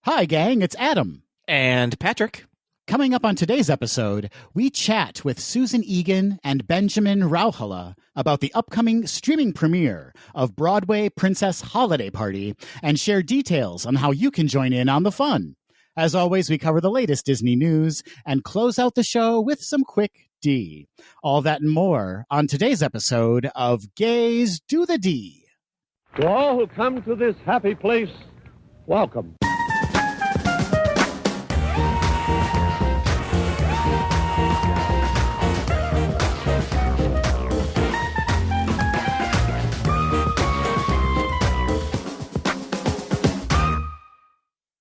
Hi, gang, it's Adam. And Patrick. Coming up on today's episode, we chat with Susan Egan and Benjamin Rauhala about the upcoming streaming premiere of Broadway Princess Holiday Party and share details on how you can join in on the fun. As always, we cover the latest Disney news and close out the show with some quick D. All that and more on today's episode of Gays Do the D. To all who come to this happy place, welcome.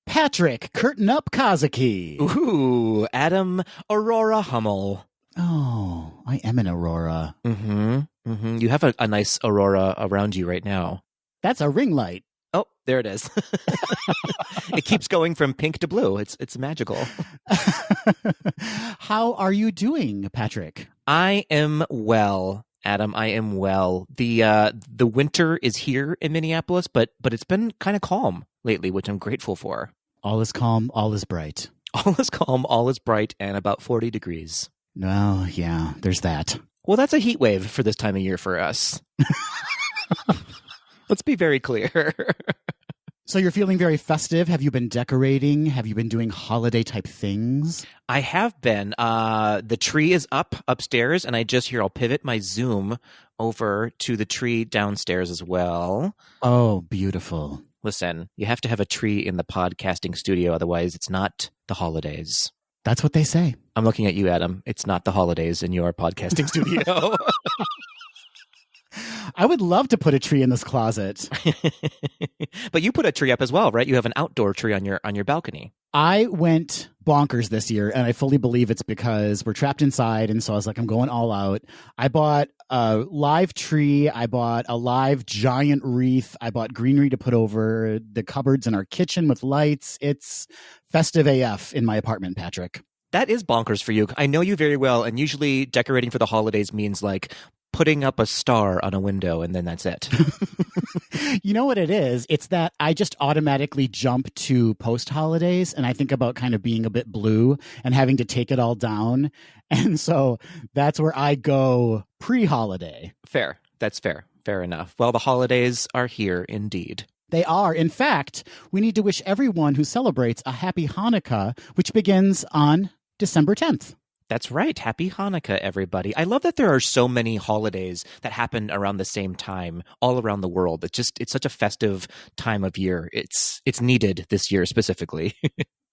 Patrick, curtain up Kazuki. Ooh, Adam Aurora Hummel. Oh, I am an Aurora. You have a nice Aurora around you right now. That's a ring light. Oh, there it is. It keeps going from pink to blue. It's magical. How are you doing, Patrick? I am well, Adam. I am well. The winter is here in Minneapolis, but it's been kind of calm lately, which I'm grateful for. All is calm, all is bright. All is calm, all is bright, and about 40 degrees. Oh, yeah, there's that. Well, that's a heat wave for this time of year for us. Let's be very clear. So you're feeling very festive. Have you been decorating? Have you been doing holiday type things? I have been. The tree is up upstairs, and I'll pivot my Zoom over to the tree downstairs as well. Oh, beautiful. Listen, you have to have a tree in the podcasting studio, otherwise it's not the holidays. That's what they say. I'm looking at you, Adam. It's not the holidays in your podcasting studio. I would love to put a tree in this closet. But you put a tree up as well, right? You have an outdoor tree on your balcony. I went bonkers this year, and I fully believe it's because we're trapped inside, and so I was like, I'm going all out. I bought a live tree. I bought a live giant wreath. I bought greenery to put over the cupboards in our kitchen with lights. It's festive AF in my apartment, Patrick. That is bonkers for you. I know you very well, and usually decorating for the holidays means like putting up a star on a window, and then that's it. You know what it is? It's that I just automatically jump to post-holidays, and I think about kind of being a bit blue and having to take it all down. And so that's where I go pre-holiday. Fair. That's fair. Fair enough. Well, the holidays are here indeed. They are. In fact, we need to wish everyone who celebrates a happy Hanukkah, which begins on December 10th. That's right. Happy Hanukkah, everybody. I love that there are so many holidays that happen around the same time all around the world. It's such a festive time of year. It's needed this year specifically.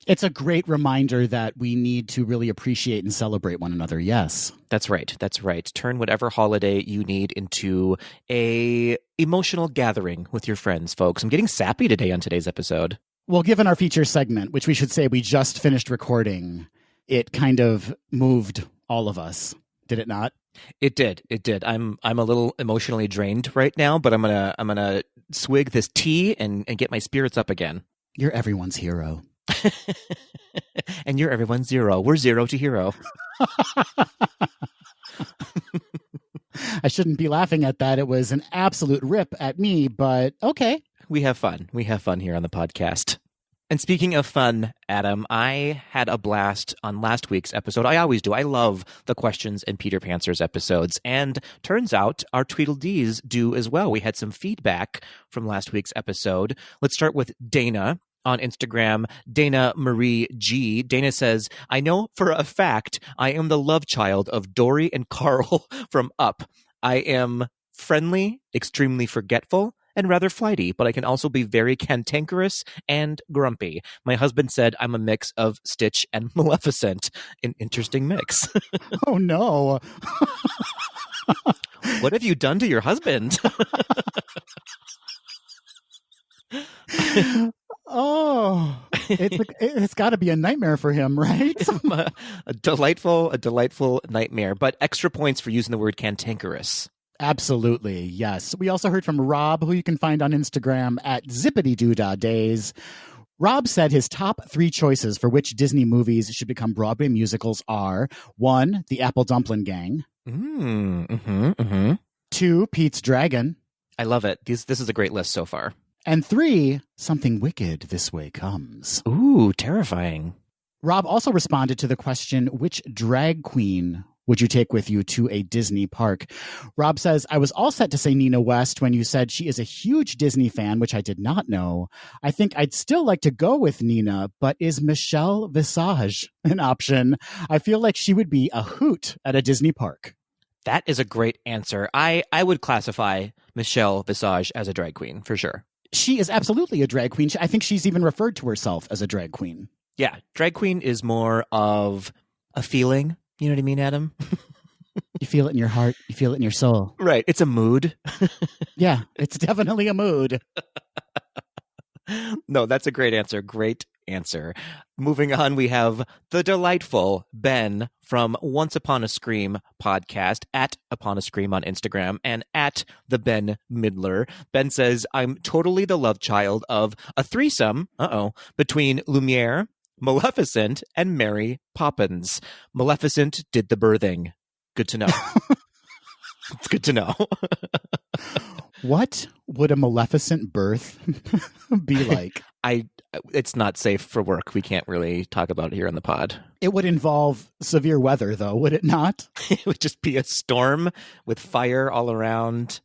It's a great reminder that we need to really appreciate and celebrate one another. Yes. That's right. That's right. Turn whatever holiday you need into a emotional gathering with your friends, folks. I'm getting sappy today on today's episode. Well, given our feature segment, which we should say we just finished recording, it kind of moved all of us. Did it not? It did. It did. I'm a little emotionally drained right now, but I'm gonna swig this tea and get my spirits up again. You're everyone's hero. And you're everyone's zero. We're zero to hero. I shouldn't be laughing at that. It was an absolute rip at me, but okay. We have fun. We have fun here on the podcast. And speaking of fun, Adam, I had a blast on last week's episode. I always do. I love the Questions and Peter Pantsers episodes. And turns out our Tweedledees do as well. We had some feedback from last week's episode. Let's start with Dana on Instagram, Dana Marie G. Dana says, I know for a fact I am the love child of Dory and Carl from Up. I am friendly, extremely forgetful, and rather flighty, but I can also be very cantankerous and grumpy. My husband said I'm a mix of Stitch and Maleficent. An interesting mix. Oh, no. What have you done to your husband? Oh, it's got to be a nightmare for him, right? a delightful nightmare, but extra points for using the word cantankerous. Absolutely, yes. We also heard from Rob, who you can find on Instagram at zippity-doo-dah-days. Rob said his top 3 choices for which Disney movies should become Broadway musicals are 1, The Apple Dumpling Gang. 2, Pete's Dragon. I love it. This is a great list so far. And 3, something wicked this way comes. Ooh, terrifying. Rob also responded to the question, which drag queen would you take with you to a Disney park? Rob says, I was all set to say Nina West when you said she is a huge Disney fan, which I did not know. I think I'd still like to go with Nina, but is Michelle Visage an option? I feel like she would be a hoot at a Disney park. That is a great answer. I would classify Michelle Visage as a drag queen, for sure. She is absolutely a drag queen. I think she's even referred to herself as a drag queen. Yeah, drag queen is more of a feeling. You know what I mean, Adam? You feel it in your heart. You feel it in your soul. Right. It's a mood. Yeah, it's definitely a mood. No, that's a great answer. Great answer. Moving on, we have the delightful Ben from Once Upon a Scream podcast, at Upon a Scream on Instagram, and at the Ben Midler. Ben says, I'm totally the love child of a threesome, between Lumiere, Maleficent, and Mary Poppins. Maleficent did the birthing. Good to know. It's good to know. What would a Maleficent birth be like? It's not safe for work. We can't really talk about it here on the pod. It would involve severe weather, though, would it not? It would just be a storm with fire all around.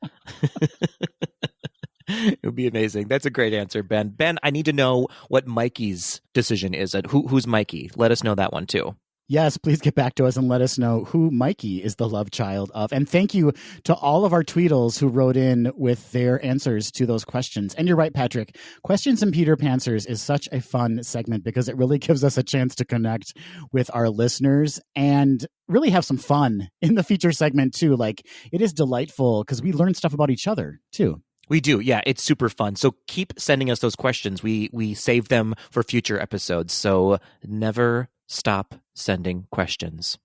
It would be amazing. That's a great answer, Ben. Ben, I need to know what Mikey's decision is. Who's Mikey? Let us know that one, too. Yes, please get back to us and let us know who Mikey is the love child of. And thank you to all of our Tweedles who wrote in with their answers to those questions. And you're right, Patrick. Questions and Peter Pantsers is such a fun segment because it really gives us a chance to connect with our listeners and really have some fun in the feature segment, too. Like, it is delightful because we learn stuff about each other, too. We do. Yeah, it's super fun. So keep sending us those questions. We save them for future episodes. So never stop sending questions.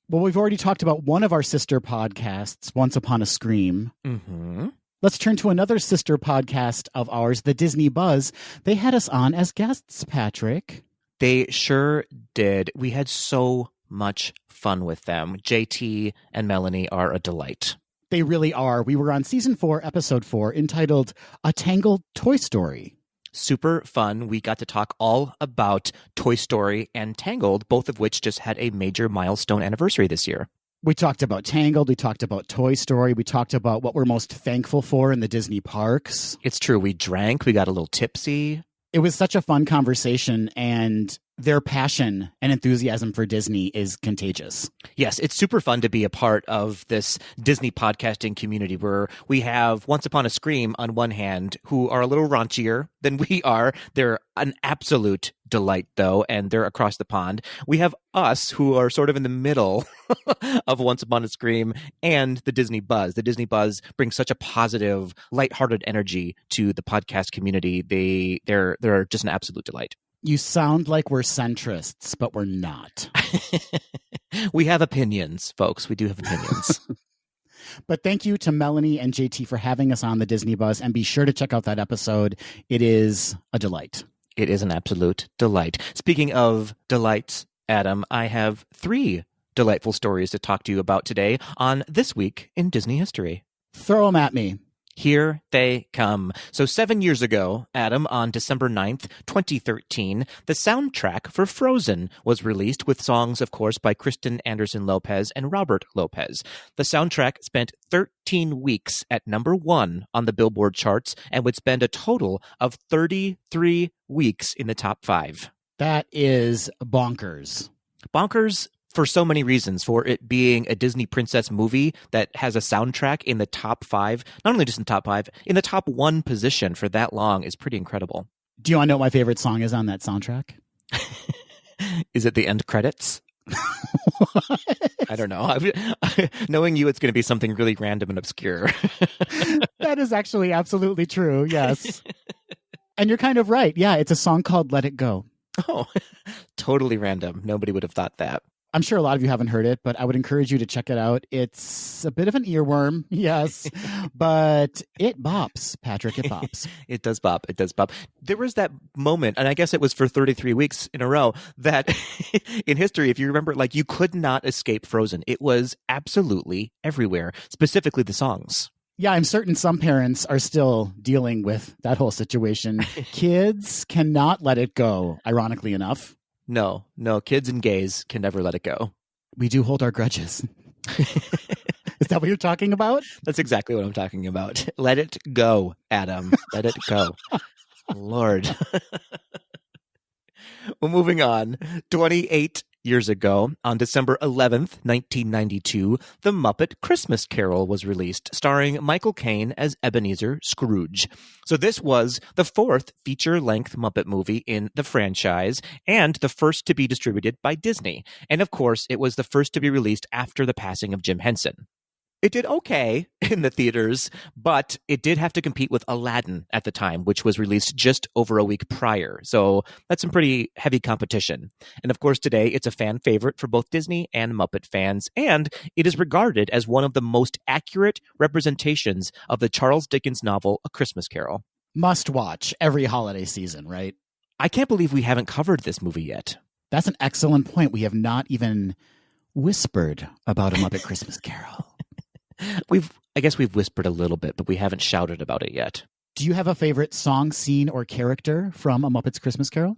Well, we've already talked about one of our sister podcasts, Once Upon a Scream. Mm-hmm. Let's turn to another sister podcast of ours, the Disney Buzz. They had us on as guests, Patrick. They sure did. We had so much fun with them. JT and Melanie are a delight. They really are. We were on season 4, episode 4, entitled A Tangled Toy Story. Super fun. We got to talk all about Toy Story and Tangled, both of which just had a major milestone anniversary this year. We talked about Tangled. We talked about Toy Story. We talked about what we're most thankful for in the Disney parks. It's true. We drank. We got a little tipsy. It was such a fun conversation, and their passion and enthusiasm for Disney is contagious. Yes, it's super fun to be a part of this Disney podcasting community where we have Once Upon a Scream on one hand, who are a little raunchier than we are. They're an absolute delight, though, and they're across the pond. We have us, who are sort of in the middle of Once Upon a Scream and the Disney Buzz. The Disney Buzz brings such a positive, lighthearted energy to the podcast community. They're just an absolute delight. You sound like we're centrists, but we're not. We have opinions, folks. We do have opinions. But thank you to Melanie and JT for having us on the Disney Buzz, and be sure to check out that episode. It is a delight. It is an absolute delight. Speaking of delights, Adam, I have 3 delightful stories to talk to you about today on This Week in Disney History. Throw them at me. Here they come. So 7 years ago, Adam, on December 9th, 2013, the soundtrack for Frozen was released with songs, of course, by Kristen Anderson Lopez and Robert Lopez. The soundtrack spent 13 weeks at number 1 on the Billboard charts and would spend a total of 33 weeks in the top 5. That is bonkers. Bonkers for so many reasons, for it being a Disney princess movie that has a soundtrack in the top 5, not only just in the top 5, in the top 1 position for that long is pretty incredible. Do you want to know what my favorite song is on that soundtrack? Is it the end credits? I don't know. Knowing you, it's going to be something really random and obscure. That is actually absolutely true, yes. And you're kind of right. Yeah, it's a song called Let It Go. Oh, totally random. Nobody would have thought that. I'm sure a lot of you haven't heard it, but I would encourage you to check it out. It's a bit of an earworm, yes, but it bops, Patrick, it bops. It does bop. It does bop. There was that moment, and I guess it was for 33 weeks in a row, that in history, if you remember, like, you could not escape Frozen. It was absolutely everywhere, specifically the songs. Yeah, I'm certain some parents are still dealing with that whole situation. Kids cannot let it go, ironically enough. No, kids and gays can never let it go. We do hold our grudges. Is that what you're talking about? That's exactly what I'm talking about. Let it go, Adam. Let it go. Lord. Well, moving on. 28 years ago, on December 11th, 1992, The Muppet Christmas Carol was released, starring Michael Caine as Ebenezer Scrooge. So this was the fourth feature-length Muppet movie in the franchise, and the first to be distributed by Disney. And of course, it was the first to be released after the passing of Jim Henson. It did okay in the theaters, but it did have to compete with Aladdin at the time, which was released just over a week prior. So that's some pretty heavy competition. And of course, today it's a fan favorite for both Disney and Muppet fans, and it is regarded as one of the most accurate representations of the Charles Dickens novel A Christmas Carol. Must watch every holiday season, right? I can't believe we haven't covered this movie yet. That's an excellent point. We have not even whispered about A Muppet Christmas Carol. I guess we've whispered a little bit, but we haven't shouted about it yet. Do you have a favorite song, scene, or character from A Muppet's Christmas Carol?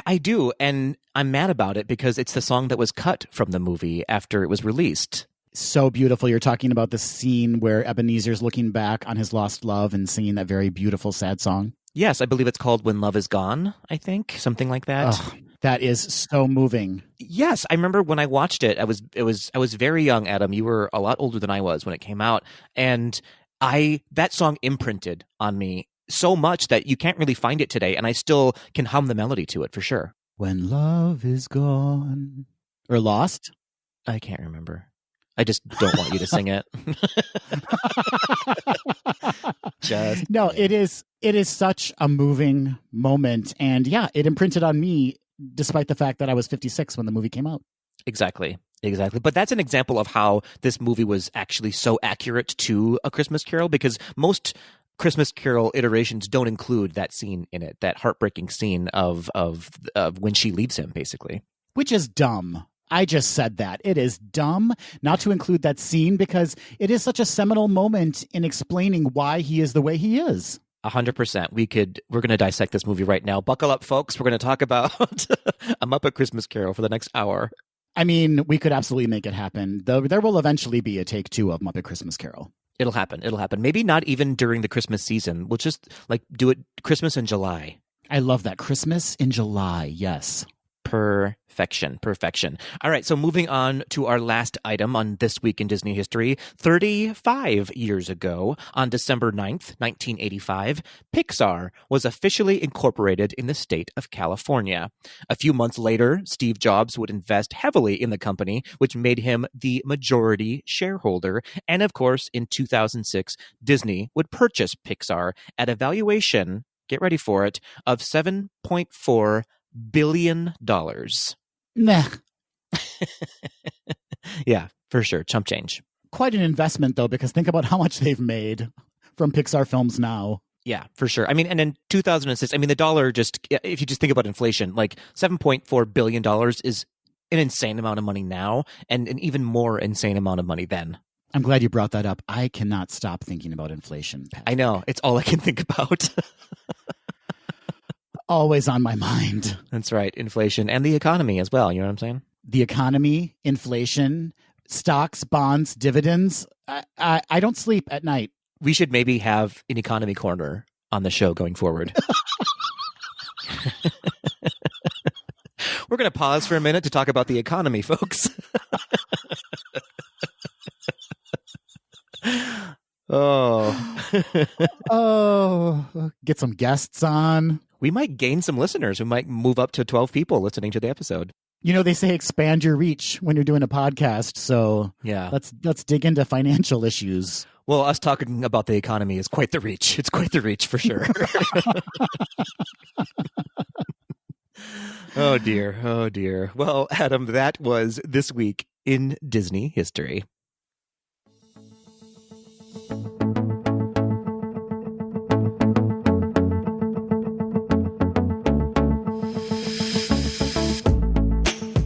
I do, and I'm mad about it because it's the song that was cut from the movie after it was released. So beautiful. You're talking about the scene where Ebenezer's looking back on his lost love and singing that very beautiful, sad song. Yes, I believe it's called When Love Is Gone, I think, something like that. Oh, that is so moving. Yes, I remember when I watched it. I was very young, Adam. You were a lot older than I was when it came out, and that song imprinted on me so much that you can't really find it today, and I still can hum the melody to it for sure. When love is gone or lost? I can't remember. I just don't want you to sing it. No, it is such a moving moment, and yeah, it imprinted on me despite the fact that I was 56 when the movie came out. Exactly. But that's an example of how this movie was actually so accurate to A Christmas Carol, because most Christmas Carol iterations don't include that scene in it, that heartbreaking scene of when she leaves him, basically. Which is dumb. I just said that. It is dumb not to include that scene because it is such a seminal moment in explaining why he is the way he is. 100%. We're going to dissect this movie right now. Buckle up, folks. We're going to talk about A Muppet Christmas Carol for the next hour. I mean, we could absolutely make it happen. There will eventually be a take 2 of Muppet Christmas Carol. It'll happen. Maybe not even during the Christmas season. We'll just do it Christmas in July. I love that. Christmas in July. Yes. Perfection. All right, so moving on to our last item on This Week in Disney History. 35 years ago, on December 9th, 1985, Pixar was officially incorporated in the state of California. A few months later, Steve Jobs would invest heavily in the company, which made him the majority shareholder. And of course, in 2006, Disney would purchase Pixar at a valuation, get ready for it, of $7.4 billion. Nah. Yeah, for sure. Chump change. Quite an investment, though, because think about how much they've made from Pixar films now. Yeah, for sure. I mean, and in 2006, I mean, the dollar if you just think about inflation, like $7.4 billion is an insane amount of money now, and an even more insane amount of money then. I'm glad you brought that up. I cannot stop thinking about inflation, Patrick. I know. It's all I can think about. Always on my mind. That's right. Inflation and the economy as well. You know what I'm saying? The economy, inflation, stocks, bonds, dividends. I don't sleep at night. We should maybe have an economy corner on the show going forward. We're going to pause for a minute to talk about the economy, folks. Get some guests on. We might gain some listeners. We might move up to 12 people listening to the episode. You know, they say expand your reach when you're doing a podcast. So yeah, let's dig into financial issues. Well, us talking about the economy is quite the reach. It's quite the reach for sure. Oh, dear. Well, Adam, that was This Week in Disney History.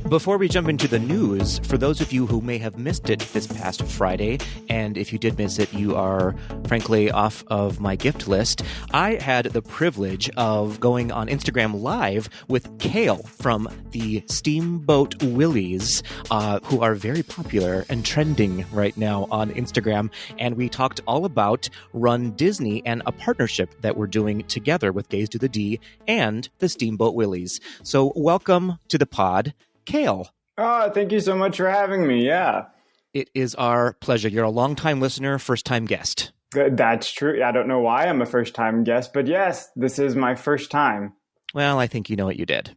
Before we jump into the news, for those of you who may have missed it this past Friday, and if you did miss it, you are frankly off of my gift list, I had the privilege of going on Instagram Live with Kale from the Steamboat Willies, who are very popular and trending right now on Instagram. And we talked all about Run Disney and a partnership that we're doing together with Gaze to the D and the Steamboat Willies. So welcome to the pod, Kale. Oh, thank you so much for having me. Yeah. It is our pleasure. You're a longtime listener, first-time guest. That's true. I don't know why I'm a first-time guest, but yes, this is my first time. Well, I think you know what you did.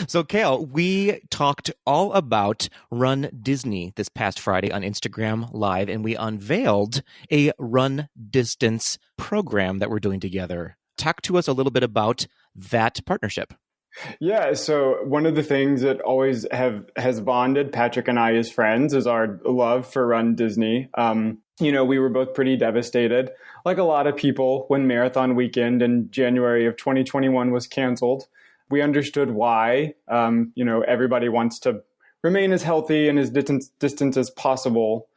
So, Kale, we talked all about Run Disney this past Friday on Instagram Live, and we unveiled a Run Distance program that we're doing together. Talk to us a little bit about that partnership. Yeah, so one of the things that always has bonded Patrick and I as friends is our love for Run Disney. We were both pretty devastated, like a lot of people, when Marathon Weekend in January of 2021 was canceled. We understood why. Everybody wants to remain as healthy and as distant as possible.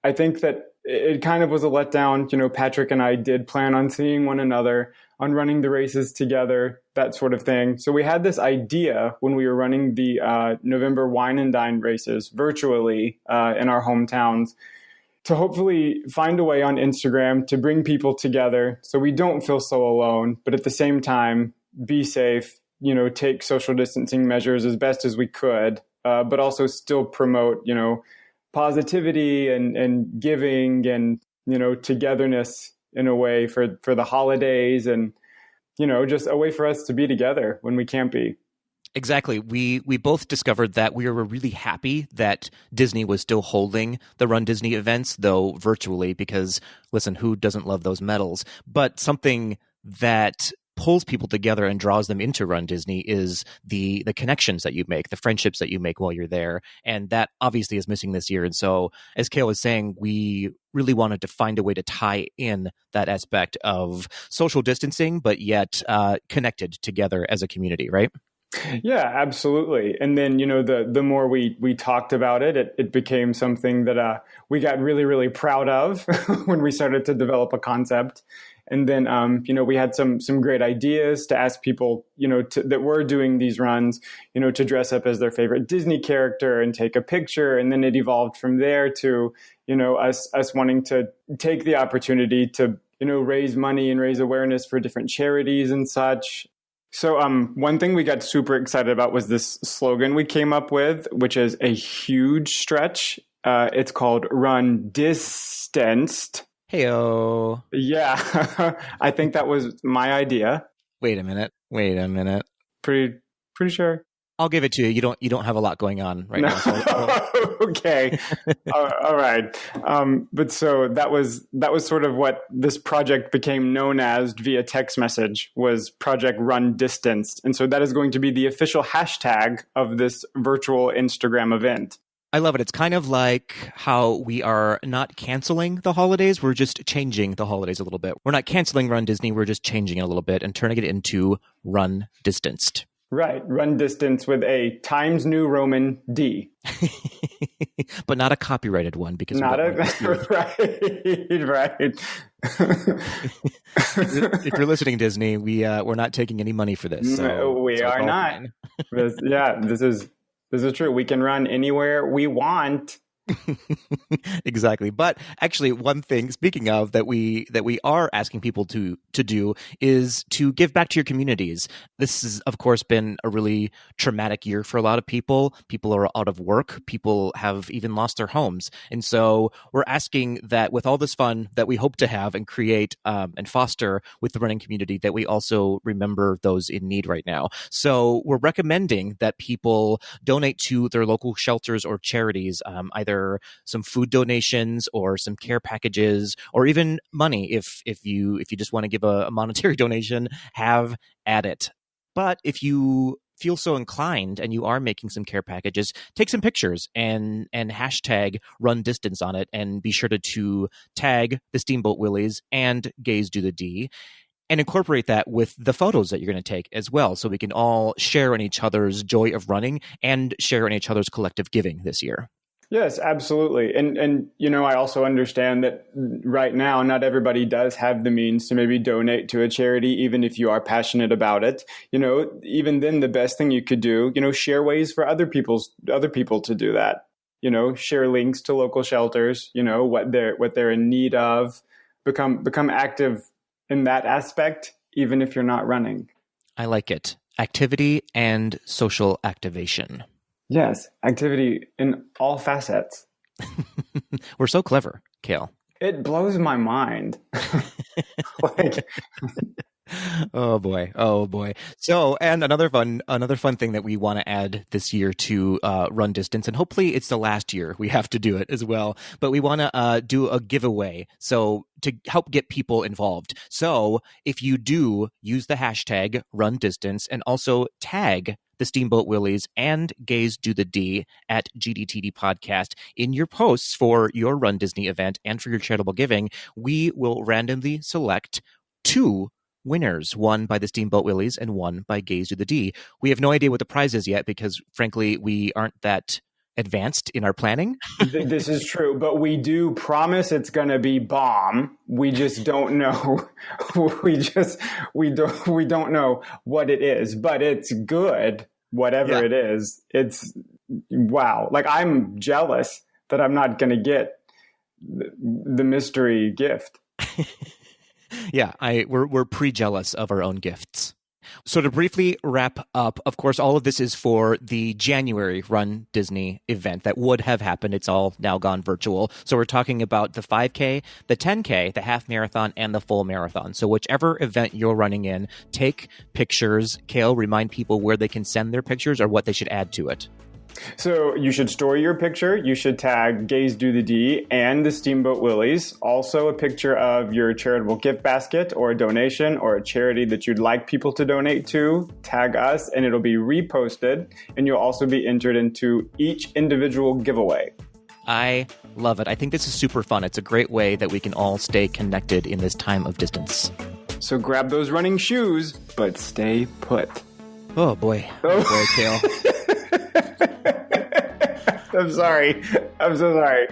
I think that it kind of was a letdown. Patrick and I did plan on seeing one another, on running the races together, that sort of thing. So we had this idea when we were running the November Wine and Dine races virtually in our hometowns to hopefully find a way on Instagram to bring people together so we don't feel so alone, but at the same time, be safe, take social distancing measures as best as we could, but also still promote, positivity and giving and, togetherness in a way for the holidays and, just a way for us to be together when we can't be. Exactly. We both discovered that we were really happy that Disney was still holding the Run Disney events, though virtually, because, listen, who doesn't love those medals? But something that pulls people together and draws them into Run Disney is the connections that you make, the friendships that you make while you're there. And that obviously is missing this year. And so, as Kale was saying, we really wanted to find a way to tie in that aspect of social distancing, but yet connected together as a community, right? Yeah, absolutely. And then, the more we talked about it, it became something that we got really, really proud of when we started to develop a concept. And then, we had some great ideas to ask people, that were doing these runs, to dress up as their favorite Disney character and take a picture. And then it evolved from there to, us wanting to take the opportunity to, raise money and raise awareness for different charities and such. So one thing we got super excited about was this slogan we came up with, which is a huge stretch. It's called Run Distanced. Heyo. Yeah, I think that was my idea. Wait a minute. Pretty sure. I'll give it to you. You don't have a lot going on right now. So Okay. All right. But so that was sort of what this project became known as via text message, was Project Run Distanced. And so that is going to be the official hashtag of this virtual Instagram event. I love it. It's kind of like how we are not canceling the holidays. We're just changing the holidays a little bit. We're not canceling Run Disney. We're just changing it a little bit and turning it into Run Distanced. Right. Run Distance with a Times New Roman D. But not a copyrighted one, because right. If you're listening, Disney, we're not taking any money for this. So we are not. This is true. We can run anywhere we want. Exactly. But actually, one thing, speaking of, that we are asking people to do is to give back to your communities. This has, of course, been a really traumatic year for a lot of people. People are out of work. People have even lost their homes. And so we're asking that with all this fun that we hope to have and create and foster with the running community, that we also remember those in need right now. So we're recommending that people donate to their local shelters or charities, either some food donations or some care packages, or even money. If you just want to give a monetary donation, have at it. But if you feel so inclined and you are making some care packages, take some pictures and hashtag Run Distance on it, and be sure to tag the Steamboat Willies and Gaze Do the D. and incorporate that with the photos that you're going to take as well, so we can all share in each other's joy of running and share in each other's collective giving this year. Yes, absolutely. And I also understand that right now, not everybody does have the means to maybe donate to a charity, even if you are passionate about it. Even then, the best thing you could do, share ways for other people to do that. Share links to local shelters, what they're in need of, become active in that aspect, even if you're not running. I like it. Activity and social activation. Yes, activity in all facets. We're so clever, Cale. It blows my mind. Oh boy. So, and another fun thing that we want to add this year to Run Distance, and hopefully it's the last year we have to do it as well, but we want to do a giveaway, so to help get people involved. So if you do use the hashtag Run Distance and also tag the Steamboat Willies and Gays Do the D at GDTD Podcast in your posts for your Run Disney event and for your charitable giving, we will randomly select 2 winners, one by the Steamboat Willies and one by Gays Do the D. We have no idea what the prize is yet because, frankly, we aren't that advanced in our planning. This is true, but we do promise it's going to be bomb. We just don't know. we don't know what it is, but it's good. Whatever it is, it's wow. Like, I'm jealous that I'm not going to get the mystery gift. Yeah, we're pre-jealous of our own gifts. So to briefly wrap up, of course, all of this is for the January Run Disney event that would have happened. It's all now gone virtual. So we're talking about the 5K, the 10K, the half marathon, and the full marathon. So whichever event you're running in, take pictures. Cale, remind people where they can send their pictures or what they should add to it. So you should store your picture. You should tag Gays Do the D and the Steamboat Willies. Also a picture of your charitable gift basket or a donation or a charity that you'd like people to donate to. Tag us and it'll be reposted. And you'll also be entered into each individual giveaway. I love it. I think this is super fun. It's a great way that we can all stay connected in this time of distance. So grab those running shoes, but stay put. Oh boy. Oh boy, Cale. I'm sorry. I'm so sorry.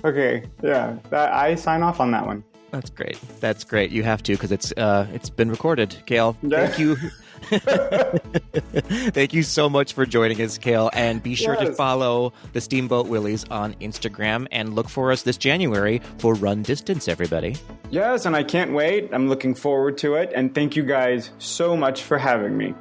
Okay, yeah. I sign off on that one. That's great. That's great. You have to, because it's been recorded. Cale, thank you. Thank you so much for joining us, Cale. And be sure to follow the Steamboat Willies on Instagram and look for us this January for Run Distance, everybody. Yes, and I can't wait. I'm looking forward to it. And thank you guys so much for having me.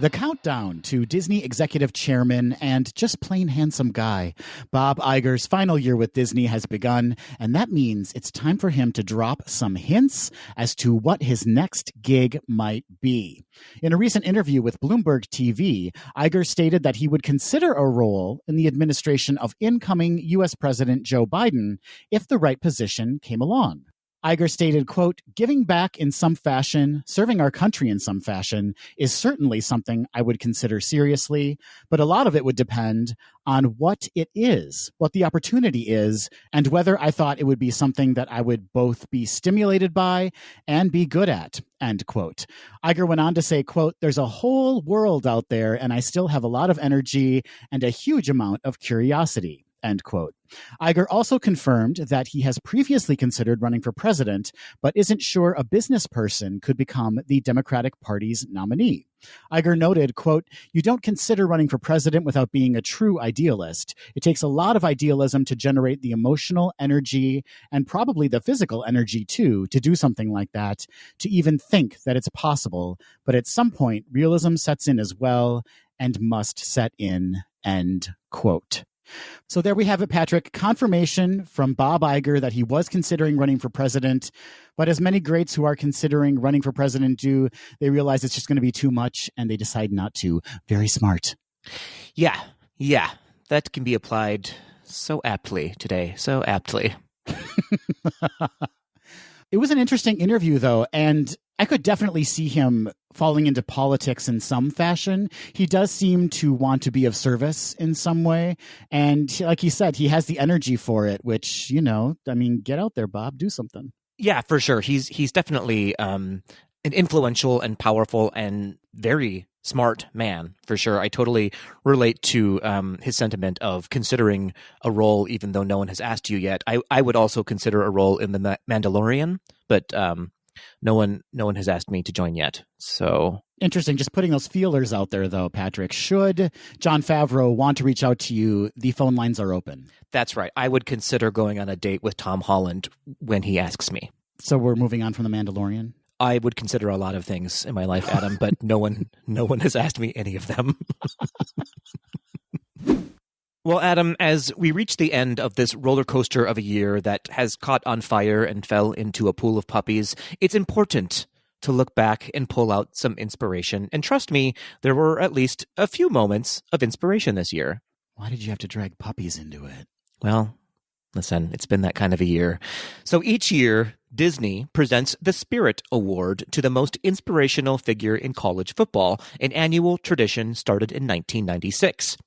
The countdown to Disney executive chairman and just plain handsome guy, Bob Iger's final year with Disney has begun, and that means it's time for him to drop some hints as to what his next gig might be. In a recent interview with Bloomberg TV, Iger stated that he would consider a role in the administration of incoming U.S. President Joe Biden if the right position came along. Iger stated, quote, "Giving back in some fashion, serving our country in some fashion, is certainly something I would consider seriously, but a lot of it would depend on what it is, what the opportunity is, and whether I thought it would be something that I would both be stimulated by and be good at," end quote. Iger went on to say, quote, "There's a whole world out there, and I still have a lot of energy and a huge amount of curiosity," end quote. Iger also confirmed that he has previously considered running for president, but isn't sure a business person could become the Democratic Party's nominee. Iger noted, quote, "You don't consider running for president without being a true idealist. It takes a lot of idealism to generate the emotional energy and probably the physical energy, too, to do something like that, to even think that it's possible. But at some point, realism sets in as well and must set in," end quote. So there we have it, Patrick. Confirmation from Bob Iger that he was considering running for president. But as many greats who are considering running for president do, they realize it's just going to be too much and they decide not to. Very smart. Yeah. That can be applied so aptly today. So aptly. It was an interesting interview, though. And I could definitely see him falling into politics in some fashion. He does seem to want to be of service in some way. And like he said, he has the energy for it, which, get out there, Bob, do something. Yeah, for sure. He's definitely an influential and powerful and very smart man, for sure. I totally relate to his sentiment of considering a role even though no one has asked you yet. I would also consider a role in The Mandalorian, but no one has asked me to join yet. So interesting. Just putting those feelers out there, though, Patrick. Should Jon Favreau want to reach out to you, the phone lines are open. That's right. I would consider going on a date with Tom Holland when he asks me. So we're moving on from The Mandalorian? I would consider a lot of things in my life, Adam, but no one has asked me any of them. Well, Adam, as we reach the end of this roller coaster of a year that has caught on fire and fell into a pool of puppies, it's important to look back and pull out some inspiration. And trust me, there were at least a few moments of inspiration this year. Why did you have to drag puppies into it? Well, listen, it's been that kind of a year. So each year, Disney presents the Spirit Award to the most inspirational figure in college football, an annual tradition started in 1996.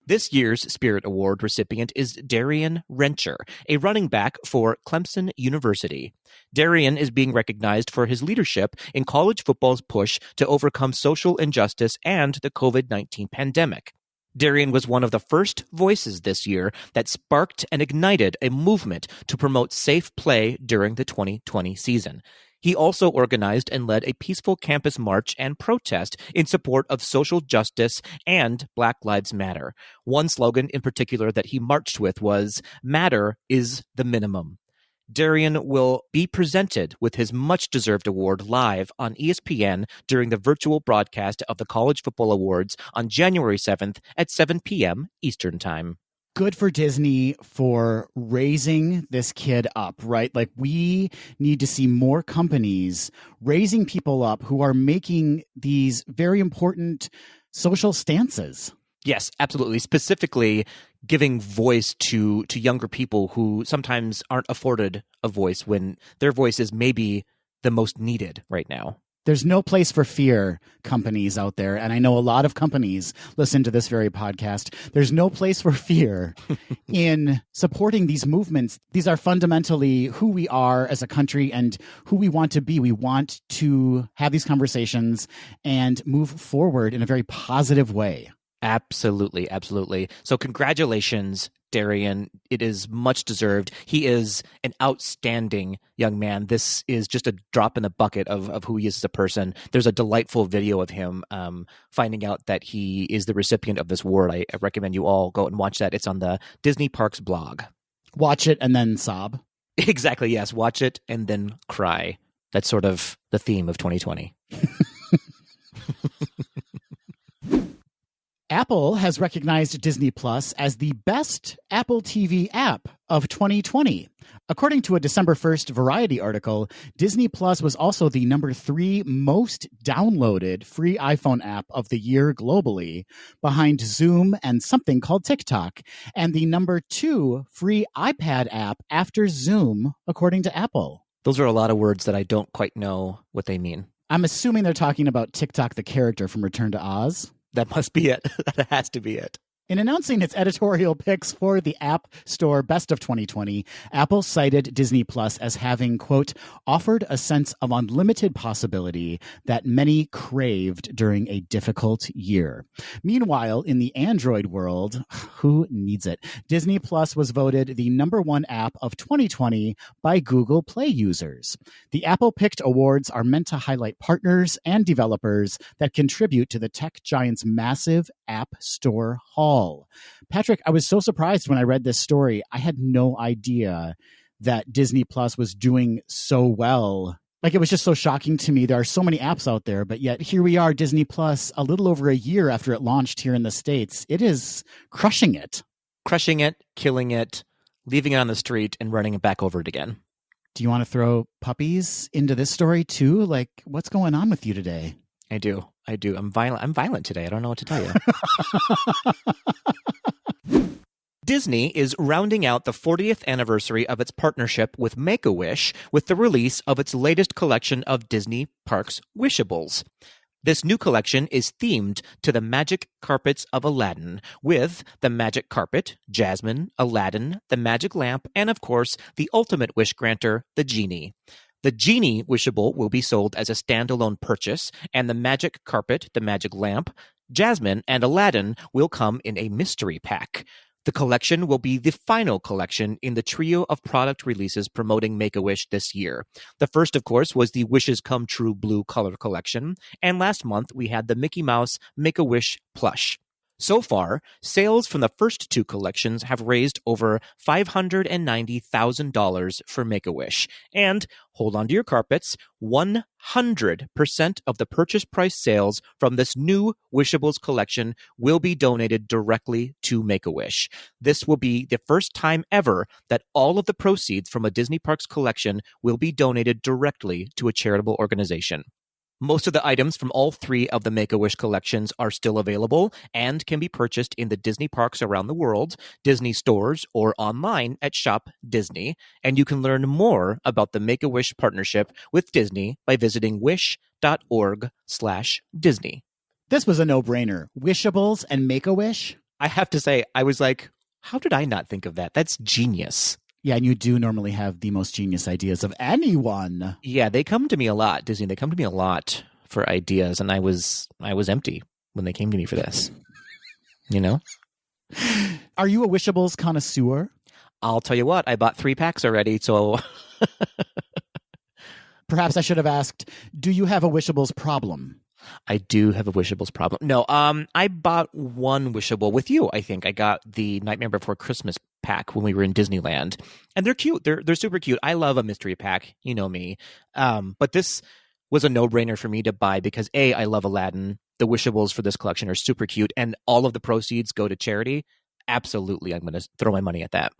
This year's Spirit Award recipient is Darian Rencher, a running back for Clemson University. Darian is being recognized for his leadership in college football's push to overcome social injustice and the COVID-19 pandemic. Darian was one of the first voices this year that sparked and ignited a movement to promote safe play during the 2020 season. He also organized and led a peaceful campus march and protest in support of social justice and Black Lives Matter. One slogan in particular that he marched with was, "Matter is the minimum." Darian will be presented with his much-deserved award live on ESPN during the virtual broadcast of the College Football Awards on January 7th at 7 p.m. Eastern Time. Good for Disney for raising this kid up, right? Like, we need to see more companies raising people up who are making these very important social stances. Yes, absolutely. Specifically, giving voice to younger people who sometimes aren't afforded a voice when their voice is maybe the most needed right now. There's no place for fear, companies out there. And I know a lot of companies listen to this very podcast. There's no place for fear in supporting these movements. These are fundamentally who we are as a country and who we want to be. We want to have these conversations and move forward in a very positive way. Absolutely, absolutely. So congratulations, Darian. It is much deserved. He is an outstanding young man. This is just a drop in the bucket of who he is as a person. There's a delightful video of him finding out that he is the recipient of this award. I recommend you all go and watch that. It's on the Disney Parks blog. Watch it and then sob. Exactly, yes. Watch it and then cry. That's sort of the theme of 2020. Apple has recognized Disney Plus as the best Apple TV app of 2020. According to a December 1st Variety article, Disney Plus was also the number 3 most downloaded free iPhone app of the year globally, behind Zoom and something called TikTok, and the number 2 free iPad app after Zoom, according to Apple. Those are a lot of words that I don't quite know what they mean. I'm assuming they're talking about TikTok, the character from Return to Oz. That must be it. That has to be it. In announcing its editorial picks for the App Store Best of 2020, Apple cited Disney Plus as having, quote, offered a sense of unlimited possibility that many craved during a difficult year. Meanwhile, in the Android world, who needs it? Disney Plus was voted the number 1 app of 2020 by Google Play users. The Apple-picked awards are meant to highlight partners and developers that contribute to the tech giant's massive App Store haul. Patrick, I was so surprised when I read this story. I had no idea that Disney Plus was doing so well. Like, it was just so shocking to me. There are so many apps out there, but yet here we are, Disney Plus, a little over a year after it launched here in the States. It is crushing it. Crushing it, killing it, leaving it on the street, and running it back over it again. Do you want to throw puppies into this story too? Like, what's going on with you today? I do. I'm violent today. I don't know what to tell you. Disney is rounding out the 40th anniversary of its partnership with Make-A-Wish with the release of its latest collection of Disney Parks Wishables. This new collection is themed to the magic carpets of Aladdin, with the magic carpet, Jasmine, Aladdin, the magic lamp, and of course, the ultimate wish granter, the genie. The Genie Wishable will be sold as a standalone purchase, and the magic carpet, the magic lamp, Jasmine, and Aladdin will come in a mystery pack. The collection will be the final collection in the trio of product releases promoting Make-A-Wish this year. The first, of course, was the Wishes Come True Blue Color Collection, and last month we had the Mickey Mouse Make-A-Wish plush. So far, sales from the first two collections have raised over $590,000 for Make-A-Wish. And, hold on to your carpets, 100% of the purchase price sales from this new Wishables collection will be donated directly to Make-A-Wish. This will be the first time ever that all of the proceeds from a Disney Parks collection will be donated directly to a charitable organization. Most of the items from all three of the Make-A-Wish collections are still available and can be purchased in the Disney parks around the world, Disney stores, or online at Shop Disney. And you can learn more about the Make-A-Wish partnership with Disney by visiting wish.org/Disney. This was a no-brainer. Wishables and Make-A-Wish? I have to say, I was like, how did I not think of that? That's genius. Yeah, and you do normally have the most genius ideas of anyone. Yeah, they come to me a lot, Disney. They come to me a lot for ideas, and I was empty when they came to me for this. You know? Are you a Wishables connoisseur? I'll tell you what, I bought 3 packs already, so... Perhaps I should have asked, do you have a Wishables problem? I do have a Wishables problem. No, I bought one Wishable with you, I think. I got the Nightmare Before Christmas pack when we were in Disneyland. And they're cute. They're super cute. I love a mystery pack. You know me. But this was a no-brainer for me to buy because, A, I love Aladdin. The Wishables for this collection are super cute. And all of the proceeds go to charity. Absolutely, I'm going to throw my money at that.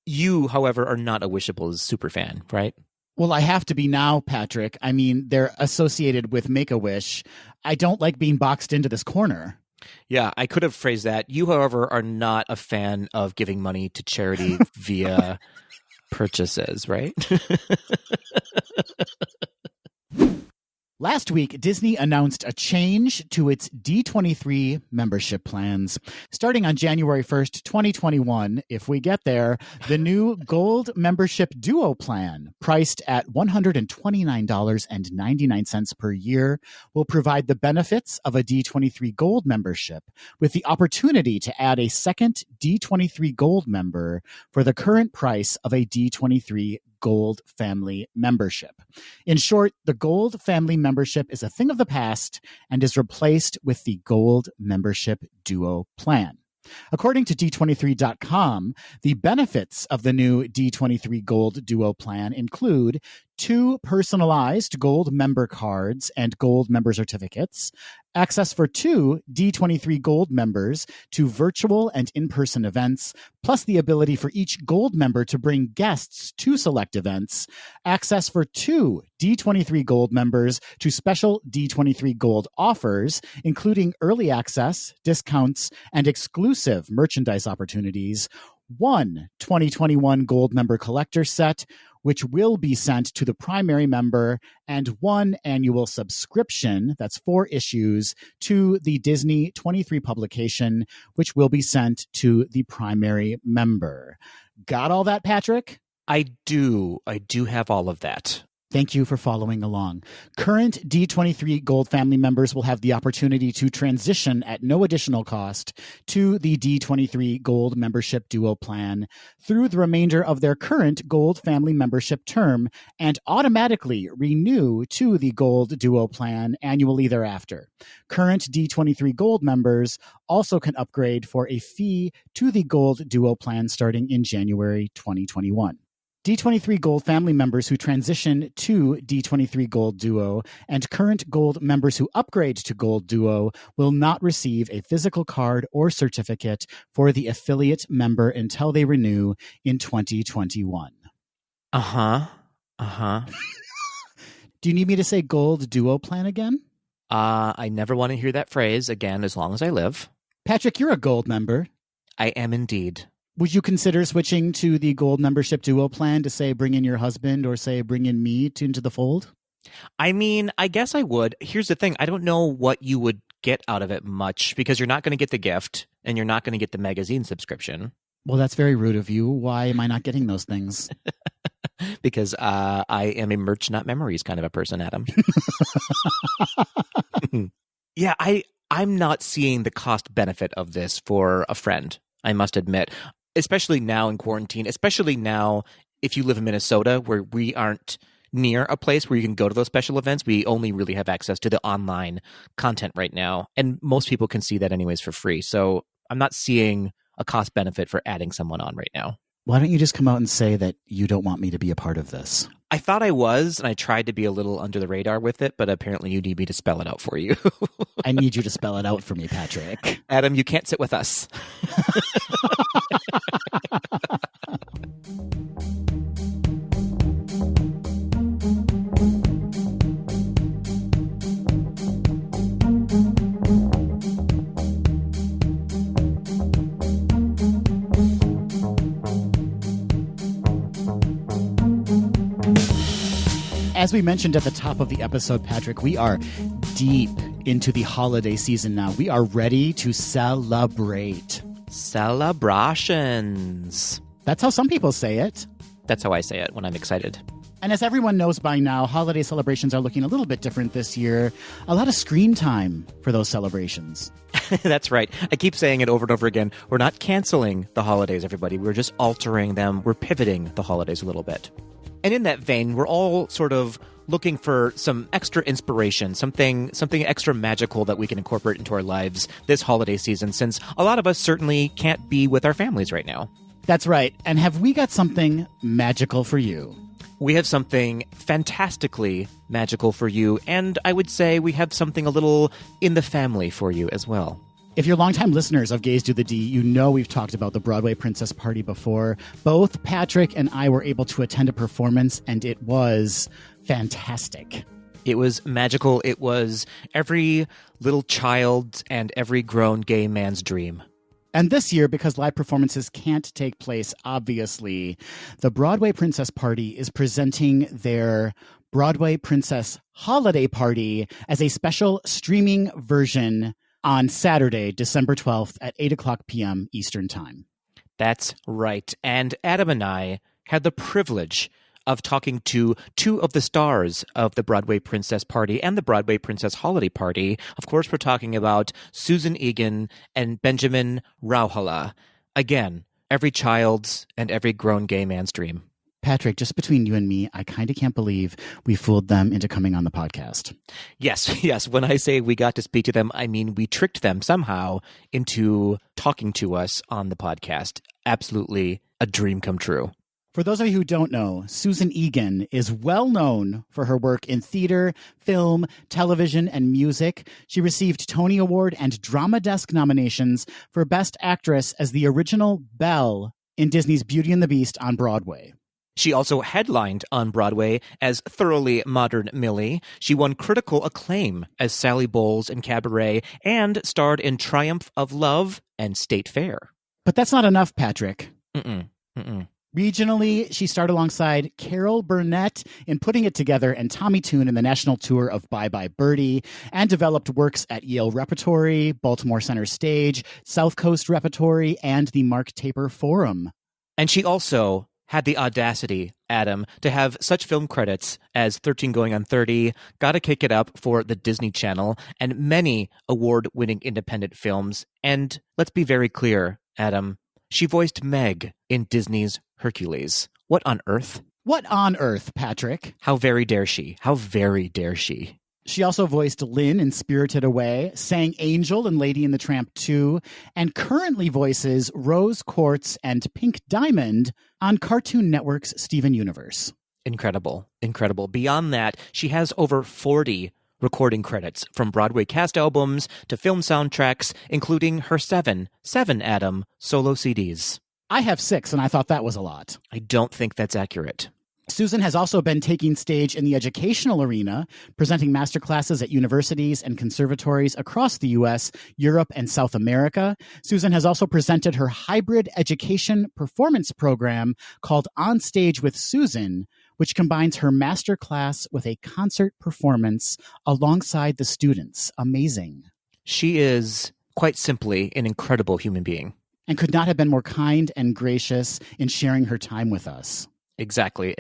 You, however, are not a Wishables super fan, right? Well, I have to be now, Patrick. I mean, they're associated with Make-A-Wish. I don't like being boxed into this corner. Yeah, I could have phrased that. You, however, are not a fan of giving money to charity via purchases, right? Last week, Disney announced a change to its D23 membership plans. Starting on January 1st, 2021, if we get there, the new Gold Membership Duo plan, priced at $129.99 per year, will provide the benefits of a D23 Gold membership with the opportunity to add a second D23 Gold member for the current price of a D23 Gold family membership. In short, the Gold family membership is a thing of the past and is replaced with the Gold membership duo plan. According to D23.com, the benefits of the new D23 Gold Duo plan include 2 personalized Gold member cards and Gold member certificates, access for 2 D23 Gold members to virtual and in-person events, plus the ability for each Gold member to bring guests to select events, access for 2 D23 Gold members to special D23 Gold offers, including early access, discounts, and exclusive merchandise opportunities, 1 2021 Gold member collector set, which will be sent to the primary member, and 1 annual subscription, that's 4 issues, to the Disney 23 publication, which will be sent to the primary member. Got all that, Patrick? I do have all of that. Thank you for following along. Current D23 Gold family members will have the opportunity to transition at no additional cost to the D23 Gold membership duo plan through the remainder of their current Gold family membership term and automatically renew to the Gold duo plan annually thereafter. Current D23 Gold members also can upgrade for a fee to the Gold duo plan starting in January 2021. D23 Gold family members who transition to D23 Gold Duo and current Gold members who upgrade to Gold Duo will not receive a physical card or certificate for the affiliate member until they renew in 2021. Uh-huh. Do you need me to say Gold Duo plan again? I never want to hear that phrase again as long as I live. Patrick, you're a Gold member. I am indeed. Would you consider switching to the gold membership duo plan to say bring in your husband or say bring in me into the fold? I mean, I guess I would. Here's the thing. I don't know what you would get out of it much because you're not going to get the gift and you're not going to get the magazine subscription. Well, that's very rude of you. Why am I not getting those things? Because I am a merch, not memories kind of a person, Adam. Yeah, I'm not seeing the cost benefit of this for a friend, I must admit, especially now in quarantine, especially now if you live in Minnesota where we aren't near a place where you can go to those special events. We only really have access to the online content right now. And most people can see that anyways for free. So I'm not seeing a cost benefit for adding someone on right now. Why don't you just come out and say that you don't want me to be a part of this? I thought I was, and I tried to be a little under the radar with it, but apparently you need me to spell it out for you. I need you to spell it out for me, Patrick. Adam, you can't sit with us. As we mentioned at the top of the episode, Patrick, we are deep into the holiday season now. We are ready to celebrate. Celebrations. That's how some people say it. That's how I say it when I'm excited. And as everyone knows by now, holiday celebrations are looking a little bit different this year. A lot of screen time for those celebrations. That's right. I keep saying it over and over again. We're not canceling the holidays, everybody. We're just altering them. We're pivoting the holidays a little bit. And in that vein, we're all sort of looking for some extra inspiration, something extra magical that we can incorporate into our lives this holiday season, since a lot of us certainly can't be with our families right now. That's right. And have we got something magical for you? We have something fantastically magical for you, and I would say we have something a little in the family for you as well. If you're longtime listeners of Gays Do the D, you know we've talked about the Broadway Princess Party before. Both Patrick and I were able to attend a performance, and it was fantastic. It was magical. It was every little child and every grown gay man's dream. And this year, because live performances can't take place, obviously, the Broadway Princess Party is presenting their Broadway Princess Holiday Party as a special streaming version on Saturday, December 12th at 8 o'clock p.m. Eastern Time. That's right. And Adam and I had the privilege of talking to two of the stars of the Broadway Princess Party and the Broadway Princess Holiday Party. Of course, we're talking about Susan Egan and Benjamin Rauhala. Again, every child's and every grown gay man's dream. Patrick, just between you and me, I kind of can't believe we fooled them into coming on the podcast. Yes. When I say we got to speak to them, I mean we tricked them somehow into talking to us on the podcast. Absolutely a dream come true. For those of you who don't know, Susan Egan is well known for her work in theater, film, television, and music. She received Tony Award and Drama Desk nominations for Best Actress as the original Belle in Disney's Beauty and the Beast on Broadway. She also headlined on Broadway as Thoroughly Modern Millie. She won critical acclaim as Sally Bowles in Cabaret and starred in Triumph of Love and State Fair. But that's not enough, Patrick. Mm-mm. Regionally, she starred alongside Carol Burnett in Putting It Together and Tommy Tune in the national tour of Bye Bye Birdie, and developed works at Yale Repertory, Baltimore Center Stage, South Coast Repertory, and the Mark Taper Forum. And she also had the audacity, Adam, to have such film credits as 13 Going on 30, Gotta Kick It Up for the Disney Channel, and many award-winning independent films. And let's be very clear, Adam, she voiced Meg in Disney's Hercules. What on earth? What on earth, Patrick? How very dare she? How very dare she? She also voiced Lynn in Spirited Away, sang Angel in Lady and the Tramp 2, and currently voices Rose Quartz and Pink Diamond on Cartoon Network's Steven Universe. Incredible. Beyond that, she has over 40 recording credits from Broadway cast albums to film soundtracks, including her seven, Adam, solo CDs. I have 6, and I thought that was a lot. I don't think that's accurate. Susan has also been taking stage in the educational arena, presenting masterclasses at universities and conservatories across the U.S., Europe, and South America. Susan has also presented her hybrid education performance program called On Stage with Susan, which combines her masterclass with a concert performance alongside the students. Amazing. She is quite simply an incredible human being. And could not have been more kind and gracious in sharing her time with us. Exactly.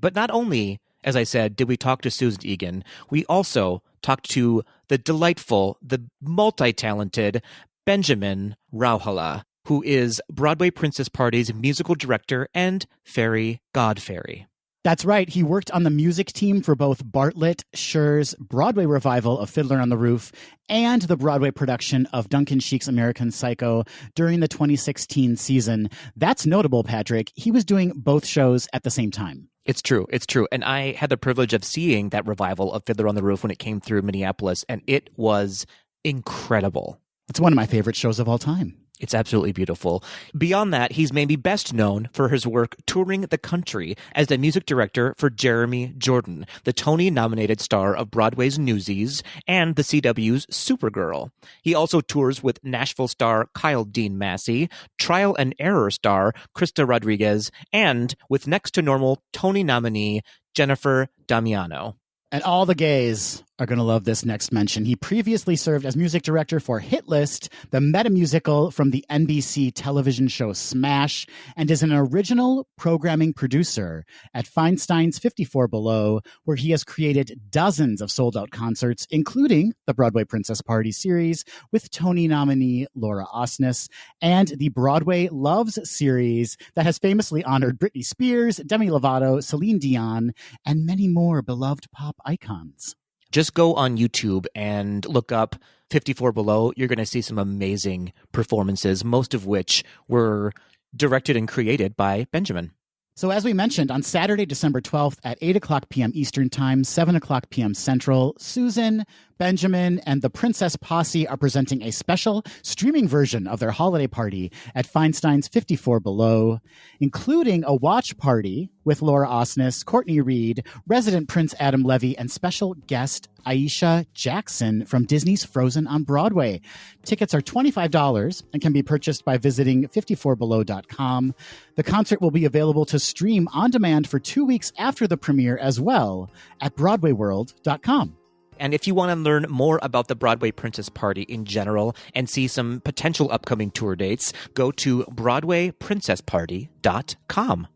But not only, as I said, did we talk to Susan Egan, we also talked to the delightful, the multi-talented Benjamin Rauhala, who is Broadway Princess Party's musical director and fairy godfairy. That's right. He worked on the music team for both Bartlett Sher's Broadway revival of Fiddler on the Roof and the Broadway production of Duncan Sheik's American Psycho during the 2016 season. That's notable, Patrick. He was doing both shows at the same time. It's true. And I had the privilege of seeing that revival of Fiddler on the Roof when it came through Minneapolis, and it was incredible. It's one of my favorite shows of all time. It's absolutely beautiful. Beyond that, he's maybe best known for his work touring the country as the music director for Jeremy Jordan, the Tony-nominated star of Broadway's Newsies and the CW's Supergirl. He also tours with Nashville star Kyle Dean Massey, Trial and Error star Krista Rodriguez, and with Next to Normal Tony nominee Jennifer Damiano. And all the gays are going to love this next mention. He previously served as music director for Hit List, the meta-musical from the NBC television show Smash, and is an original programming producer at Feinstein's 54 Below, where he has created dozens of sold-out concerts, including the Broadway Princess Party series with Tony nominee Laura Osnes, and the Broadway Loves series that has famously honored Britney Spears, Demi Lovato, Celine Dion, and many more beloved pop icons. Just go on YouTube and look up 54 Below. You're going to see some amazing performances, most of which were directed and created by Benjamin. So as we mentioned, on Saturday, December 12th at 8 o'clock p.m. Eastern Time, 7 o'clock p.m. Central, Susan, Benjamin, and the Princess Posse are presenting a special streaming version of their holiday party at Feinstein's 54 Below, including a watch party with Laura Osnes, Courtney Reed, resident Prince Adam Levy, and special guest Aisha Jackson from Disney's Frozen on Broadway. Tickets are $25 and can be purchased by visiting 54below.com. The concert will be available to stream on demand for 2 weeks after the premiere as well at broadwayworld.com. And if you want to learn more about the Broadway Princess Party in general and see some potential upcoming tour dates, go to broadwayprincessparty.com.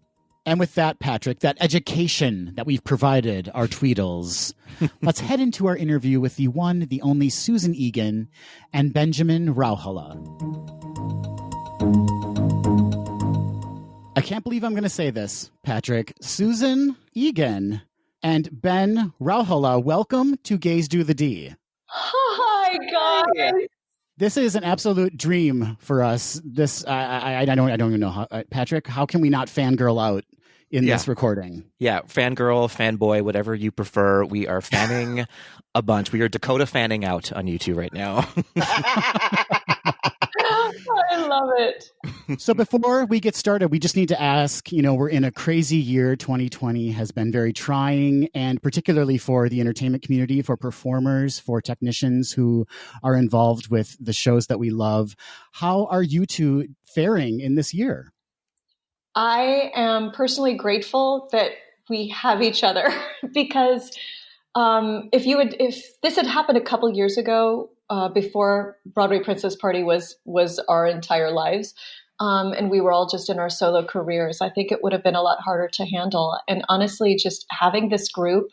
And with that, Patrick, that education that we've provided our Tweedles, let's head into our interview with the one, the only Susan Egan and Benjamin Rauhala. I can't believe I'm going to say this, Patrick. Susan Egan and Ben Rauhala, welcome to Gays Do the D. Hi, guys. This is an absolute dream for us. This I don't even know how, Patrick. How can we not fangirl out in this recording? Yeah, fangirl, fanboy, whatever you prefer. We are fanning a bunch. We are Dakota fanning out on YouTube right now. I love it. So before we get started, we just need to ask, we're in a crazy year. 2020 has been very trying, and particularly for the entertainment community, for performers, for technicians who are involved with the shows that we love. How are you two faring in this year? I am personally grateful that we have each other because if this had happened a couple years ago, before Broadway Princess Party was our entire lives, and we were all just in our solo careers, I think it would have been a lot harder to handle. And honestly, just having this group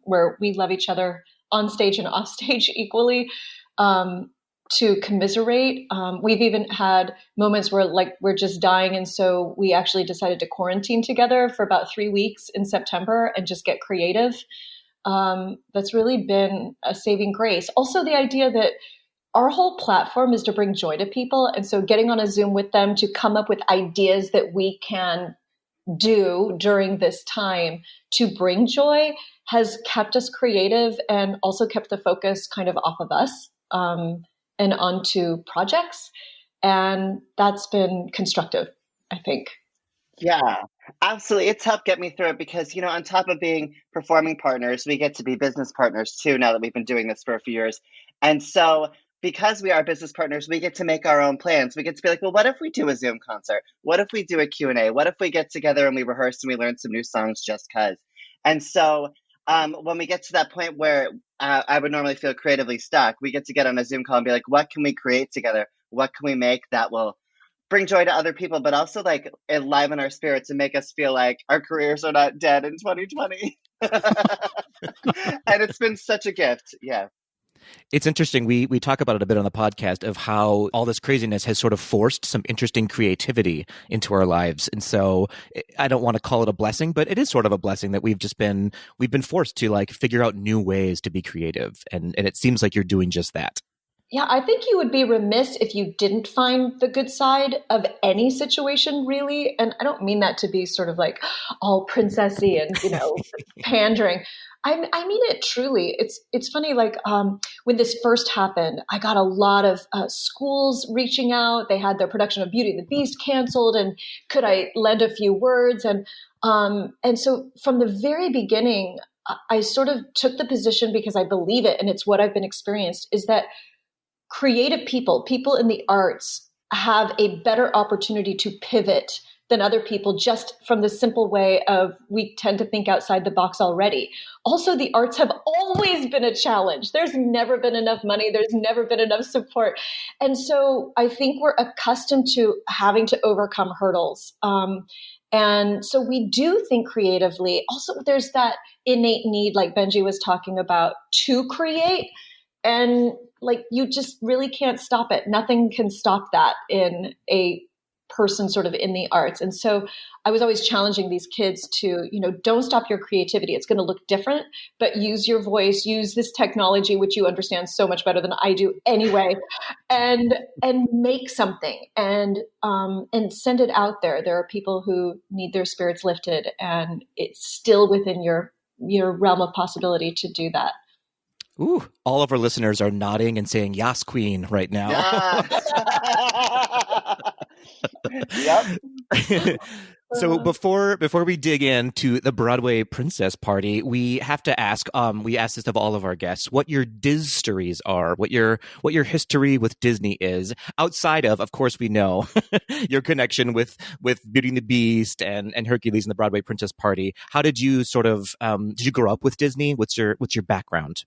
where we love each other on stage and off stage equally, to commiserate. We've even had moments where we're just dying. And so we actually decided to quarantine together for about 3 weeks in September and just get creative. That's really been a saving grace. Also, the idea that our whole platform is to bring joy to people. And so getting on a Zoom with them to come up with ideas that we can do during this time to bring joy has kept us creative and also kept the focus kind of off of us and onto projects. And that's been constructive, I think. Yeah. Absolutely. It's helped get me through it because, on top of being performing partners, we get to be business partners too, now that we've been doing this for a few years. And so because we are business partners, we get to make our own plans. We get to be like, well, what if we do a Zoom concert? What if we do a Q&A? What if we get together and we rehearse and we learn some new songs just because? And so when we get to that point where I would normally feel creatively stuck, we get to get on a Zoom call and be like, what can we create together? What can we make that will bring joy to other people, but also like enliven our spirits and make us feel like our careers are not dead in 2020. And it's been such a gift. Yeah. It's interesting. We talk about it a bit on the podcast of how all this craziness has sort of forced some interesting creativity into our lives. And so I don't want to call it a blessing, but it is sort of a blessing that we've been forced to like figure out new ways to be creative. And it seems like you're doing just that. Yeah, I think you would be remiss if you didn't find the good side of any situation, really. And I don't mean that to be sort of like all princessy and, pandering. I mean it truly. It's funny, like when this first happened, I got a lot of schools reaching out. They had their production of Beauty and the Beast canceled, and could I lend a few words? And so from the very beginning, I sort of took the position, because I believe it, and it's what I've been experienced, is that creative people in the arts, have a better opportunity to pivot than other people, just from the simple way of we tend to think outside the box already. Also, the arts have always been a challenge. There's never been enough money. There's never been enough support. And so I think we're accustomed to having to overcome hurdles. And so we do think creatively. Also, there's that innate need, like Benji was talking about, to create. And like, you just really can't stop it. Nothing can stop that in a person sort of in the arts. And so I was always challenging these kids to, don't stop your creativity. It's going to look different, but use your voice, use this technology, which you understand so much better than I do anyway, and make something and send it out there. There are people who need their spirits lifted, and it's still within your realm of possibility to do that. Ooh, all of our listeners are nodding and saying, "Yas, Queen," right now. Yes. Yep. So before we dig into the Broadway Princess Party, we have to ask. We ask this of all of our guests: what your Diz stories are, what your history with Disney is, outside of course, we know your connection with Beauty and the Beast and Hercules and the Broadway Princess Party. How did you sort of did you grow up with Disney? What's your background?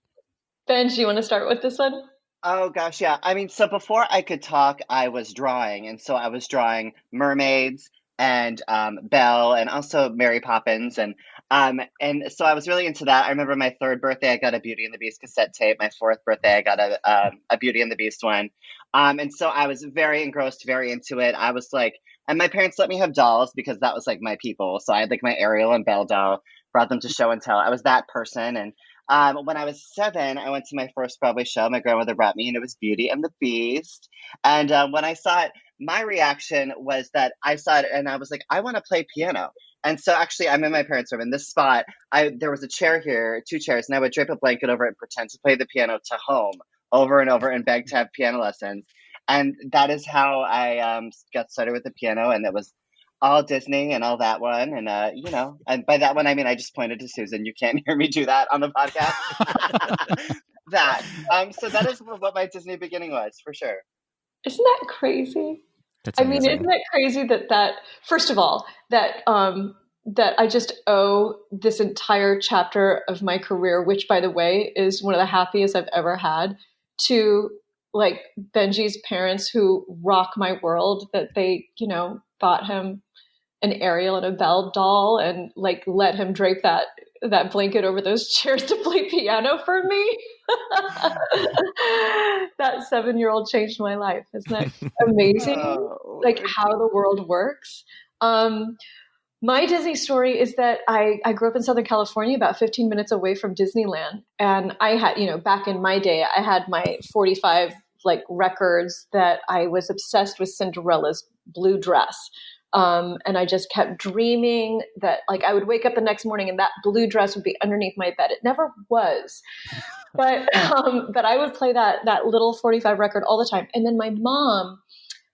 Ben, do you want to start with this one? Oh gosh, yeah. I mean, so before I could talk, I was drawing, and so I was drawing mermaids and Belle, and also Mary Poppins, and so I was really into that. I remember my third birthday, I got a Beauty and the Beast cassette tape. My fourth birthday, I got a Beauty and the Beast one, and so I was very engrossed, very into it. I was like, and my parents let me have dolls because that was like my people. So I had like my Ariel and Belle doll, brought them to show and tell. I was that person, and when I was 7, I went to my first Broadway show. My grandmother brought me, and it was Beauty and the Beast. And when I saw it, my reaction was that I saw it, and I was like, I want to play piano. And so actually, I'm in my parents' room. In this spot, there was a chair here, 2 chairs, and I would drape a blanket over it and pretend to play the piano to home over and over and beg to have piano lessons. And that is how I got started with the piano, and it was all Disney and all that one. And, and by that one, I mean, I just pointed to Susan. You can't hear me do that on the podcast. So that is what my Disney beginning was, for sure. Isn't that crazy? That's amazing. Isn't it crazy that first of all, that I just owe this entire chapter of my career, which by the way, is one of the happiest I've ever had, to like Benji's parents who rock my world, that they, bought him an Ariel and a Belle doll and like let him drape that blanket over those chairs to play piano for me. That 7-year-old changed my life. Isn't that amazing? Like how the world works. My Disney story is that I grew up in Southern California, about 15 minutes away from Disneyland. And I had, back in my day, I had my 45 like records that I was obsessed with Cinderella's blue dress. And I just kept dreaming that like I would wake up the next morning and that blue dress would be underneath my bed. It never was, but I would play that little 45 record all the time. And then my mom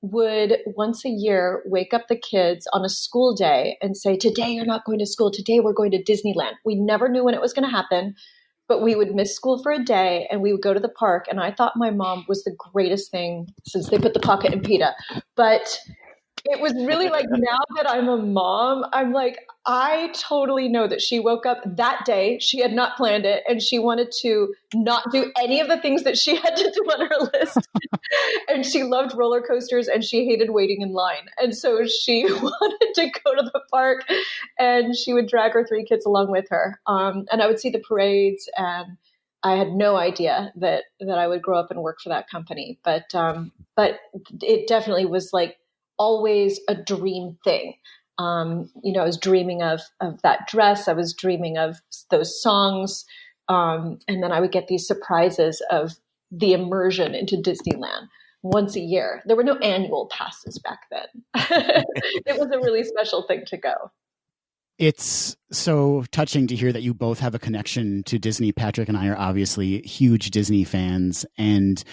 would once a year wake up the kids on a school day and say, today you're not going to school. Today we're going to Disneyland. We never knew when it was going to happen, but we would miss school for a day and we would go to the park. And I thought my mom was the greatest thing since they put the pocket in PETA. But it was really like, now that I'm a mom, I'm like, I totally know that she woke up that day. She had not planned it. And she wanted to not do any of the things that she had to do on her list. And she loved roller coasters and she hated waiting in line. And so she wanted to go to the park and she would drag her 3 kids along with her. And I would see the parades, and I had no idea that I would grow up and work for that company. But it definitely was like always a dream thing. I was dreaming of that dress. I was dreaming of those songs. And then I would get these surprises of the immersion into Disneyland once a year. There were no annual passes back then. It was a really special thing to go. It's so touching to hear that you both have a connection to Disney. Patrick and I are obviously huge Disney fans. And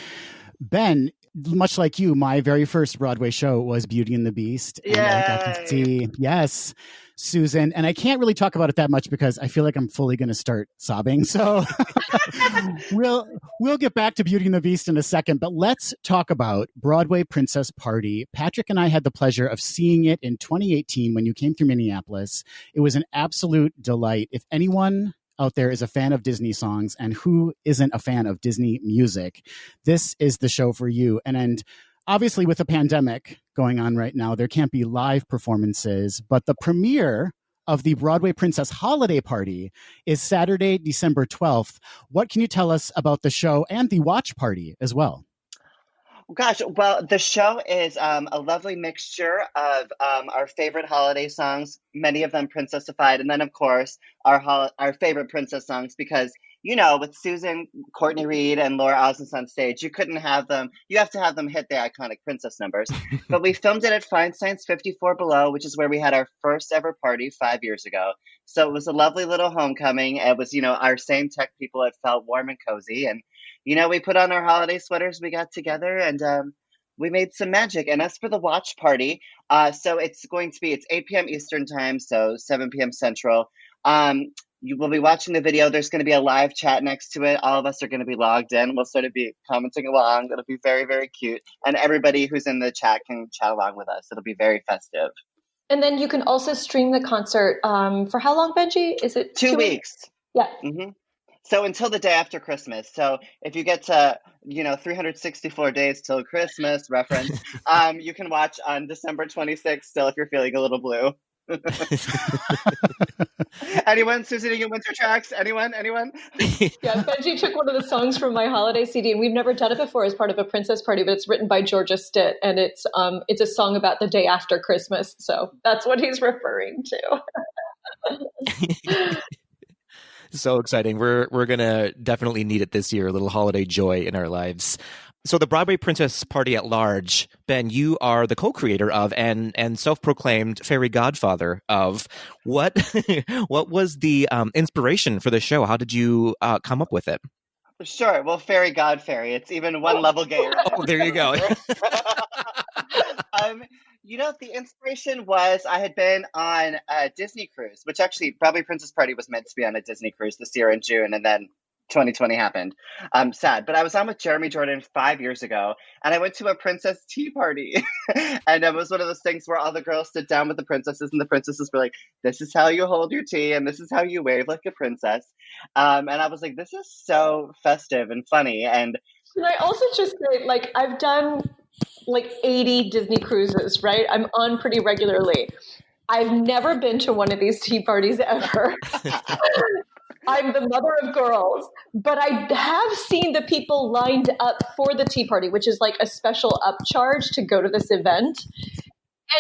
Ben, much like you, my very first Broadway show was Beauty and the Beast. And I got to see, yes, Susan. And I can't really talk about it that much because I feel like I'm fully going to start sobbing. So we'll get back to Beauty and the Beast in a second. But let's talk about Broadway Princess Party. Patrick and I had the pleasure of seeing it in 2018 when you came through Minneapolis. It was an absolute delight. If anyone out there is a fan of Disney songs, and who isn't a fan of Disney music, this is the show for you. And obviously with a pandemic going on right now, there can't be live performances, but the premiere of the Broadway Princess Holiday Party is Saturday, December 12th. What can you tell us about the show and the watch party as well? Gosh, well, the show is a lovely mixture of our favorite holiday songs, many of them princessified, and then, of course, our favorite princess songs, because, with Susan, Courtney Reed, and Laura Osnes on stage, you couldn't have them. You have to have them hit the iconic princess numbers. But we filmed it at Feinstein's 54 Below, which is where we had our first ever party 5 years ago. So it was a lovely little homecoming. It was, our same tech people. It felt warm and cozy. And we put on our holiday sweaters, we got together, and we made some magic. And as for the watch party, so it's 8 p.m. Eastern time, so 7 p.m. Central. You will be watching the video. There's going to be a live chat next to it. All of us are going to be logged in. We'll sort of be commenting along. It'll be very, very cute. And everybody who's in the chat can chat along with us. It'll be very festive. And then you can also stream the concert for how long, Benji? Is it 2 weeks? Yeah. Mm-hmm. So until the day after Christmas. So if you get to, 364 days till Christmas reference, you can watch on December 26th still if you're feeling a little blue. Anyone? Susan Egan Winter Tracks? Anyone? Yeah, Benji took one of the songs from my holiday CD, and we've never done it before as part of a princess party, but it's written by Georgia Stitt, and it's a song about the day after Christmas. So that's what he's referring to. So exciting. We're going to definitely need it this year, a little holiday joy in our lives. So the Broadway Princess Party at large, Ben, you are the co-creator of and self-proclaimed fairy godfather of. What was the inspiration for the show? How did you come up with it? Sure. Well, fairy god fairy. It's even one level gayer. Oh, there you go. The inspiration was I had been on a Disney cruise, which actually Broadway Princess Party was meant to be on a Disney cruise this year in June, and then 2020 happened. Sad. But I was on with Jeremy Jordan 5 years ago, and I went to a princess tea party. And it was one of those things where all the girls sit down with the princesses, and the princesses were like, this is how you hold your tea, and this is how you wave like a princess. And I was like, this is so festive and funny. And can I also just say, I've done 80 Disney cruises, right? I'm on pretty regularly. I've never been to one of these tea parties ever. I'm the mother of girls, but I have seen the people lined up for the tea party, which is like a special upcharge to go to this event.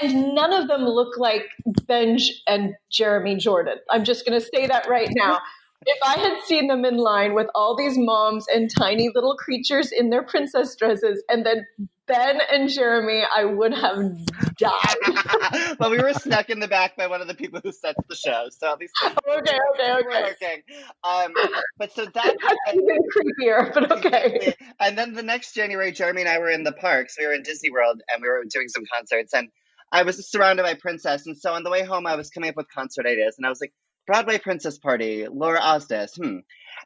And none of them look like Benj and Jeremy Jordan. I'm just going to say that right now. If I had seen them in line with all these moms and tiny little creatures in their princess dresses, and then Ben and Jeremy, I would have died. Well, we were snuck in the back by one of the people who sets the show, so at least Okay. we're working. But so that's even creepier, but okay. And then the next January, Jeremy and I were in the parks. We were in Disney World, and we were doing some concerts, and I was surrounded by princess. And so on the way home, I was coming up with concert ideas, and I was like, Broadway Princess Party, Laura Osnes.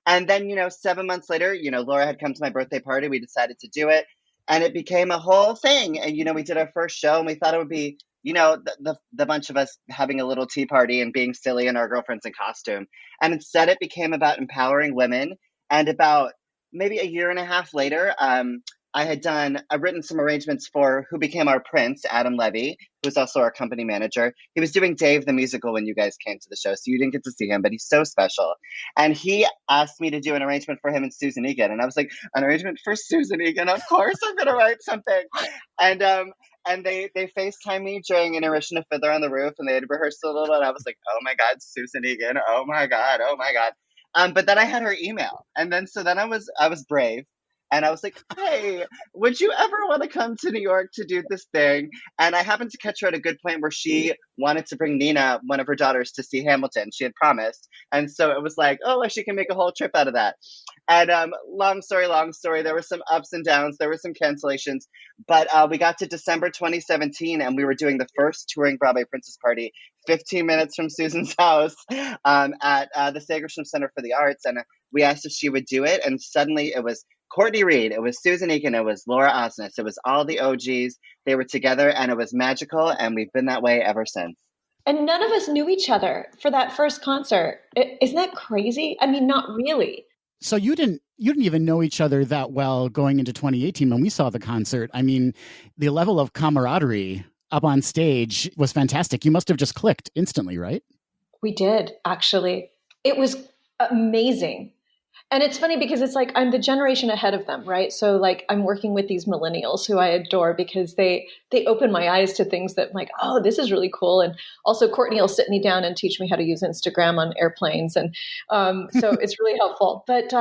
And then, 7 months later, Laura had come to my birthday party. We decided to do it, and it became a whole thing. And, we did our first show, and we thought it would be, the bunch of us having a little tea party and being silly in our girlfriends in costume. And instead, it became about empowering women. And about maybe a year and a half later, I've written some arrangements for who became our prince, Adam Levy, who was also our company manager. He was doing Dave the musical when you guys came to the show, so you didn't get to see him, but he's so special. And he asked me to do an arrangement for him and Susan Egan. And I was like, an arrangement for Susan Egan? Of course I'm going to write something. And they FaceTimed me during Intermission of Fiddler on the Roof, and they had rehearsed a little, and I was like, oh my God, Susan Egan, oh my God. But then I had her email. And then I was brave. And I was like, hey, would you ever want to come to New York to do this thing? And I happened to catch her at a good point where she wanted to bring Nina, one of her daughters, to see Hamilton. She had promised. And so it was like, oh, she can make a whole trip out of that. And long story. There were some ups and downs. There were some cancellations. But we got to December 2017, and we were doing the first touring Broadway Princess Party, 15 minutes from Susan's house at the Sagerstrom Center for the Arts. And we asked if she would do it. And suddenly it was Courtney Reed, it was Susan Egan, it was Laura Osnes, it was all the OGs. They were together, and it was magical, and we've been that way ever since. And none of us knew each other for that first concert. Isn't that crazy? I mean, not really. So you didn't even know each other that well going into 2018 when we saw the concert. I mean, the level of camaraderie up on stage was fantastic. You must have just clicked instantly, right? We did, actually. It was amazing. And it's funny because it's like I'm the generation ahead of them, right? So like I'm working with these millennials who I adore because they open my eyes to things that I'm like, oh, this is really cool. And also Courtney will sit me down and teach me how to use Instagram on airplanes. And so it's really helpful. But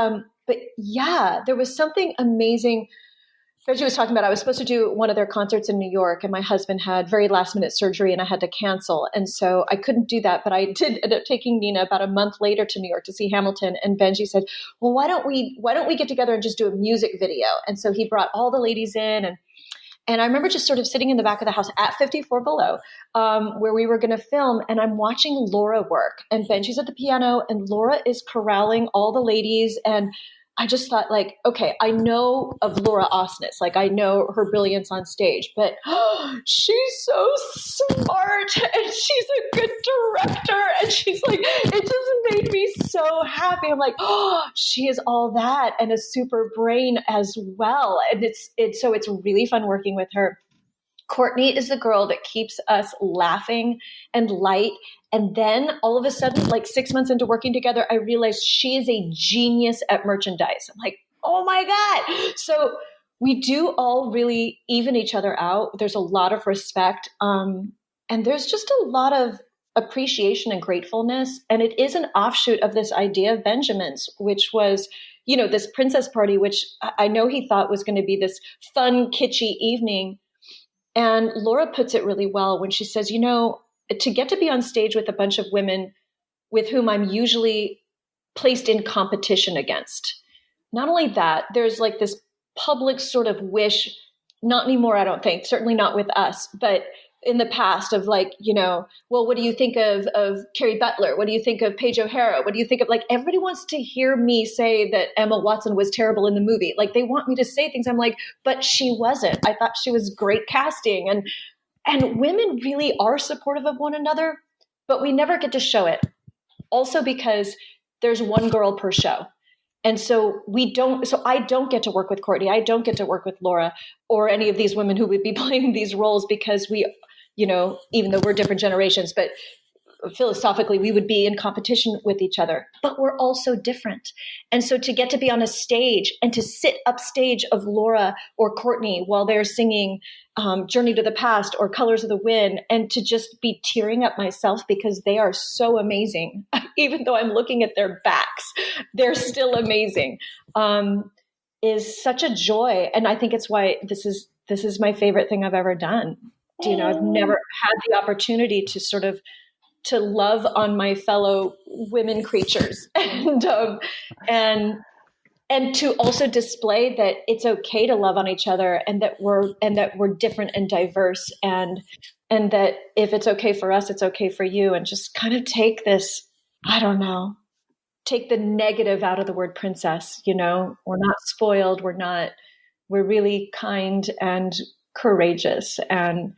yeah, there was something amazing. Reggie was talking about, I was supposed to do one of their concerts in New York, and my husband had very last minute surgery and I had to cancel. And so I couldn't do that, but I did end up taking Nina about a month later to New York to see Hamilton. And Benji said, well, why don't we get together and just do a music video? And so he brought all the ladies in, and I remember just sort of sitting in the back of the house at 54 Below, where we were going to film, and I'm watching Laura work, and Benji's at the piano, and Laura is corralling all the ladies. And I just thought, like, okay, I know of Laura Osnes, like I know her brilliance on stage, but she's so smart and she's a good director, and she's like, it just made me so happy. I'm like, oh, she is all that and a super brain as well. And so it's really fun working with her. Courtney is the girl that keeps us laughing and light. And then all of a sudden, like 6 months into working together, I realized she is a genius at merchandise. I'm like, oh my God. So we do all really even each other out. There's a lot of respect. And there's just a lot of appreciation and gratefulness. And it is an offshoot of this idea of Benjamin's, which was, this princess party, which I know he thought was going to be this fun, kitschy evening. And Laura puts it really well when she says, to get to be on stage with a bunch of women with whom I'm usually placed in competition against. Not only that, there's like this public sort of wish, not anymore, I don't think, certainly not with us, but in the past of like, well, what do you think of Carrie Butler? What do you think of Paige O'Hara? What do you think of, like, everybody wants to hear me say that Emma Watson was terrible in the movie. Like, they want me to say things. I'm like, but she wasn't. I thought she was great casting. And women really are supportive of one another, but we never get to show it. Also because there's one girl per show. And so I don't get to work with Courtney. I don't get to work with Laura or any of these women who would be playing these roles because we, even though we're different generations, but philosophically we would be in competition with each other, but we're also different. And so to get to be on a stage and to sit upstage of Laura or Courtney while they're singing Journey to the Past or Colors of the Wind, and to just be tearing up myself because they are so amazing. even though I'm looking at their backs, they're still amazing, is such a joy. And I think it's why this is my favorite thing I've ever done. I've never had the opportunity to sort of to love on my fellow women creatures and to also display that it's okay to love on each other, and that we're different and diverse, and that if it's okay for us, it's okay for you, and just kind of take this, I don't know, take the negative out of the word princess. We're not spoiled. We're really kind and courageous, and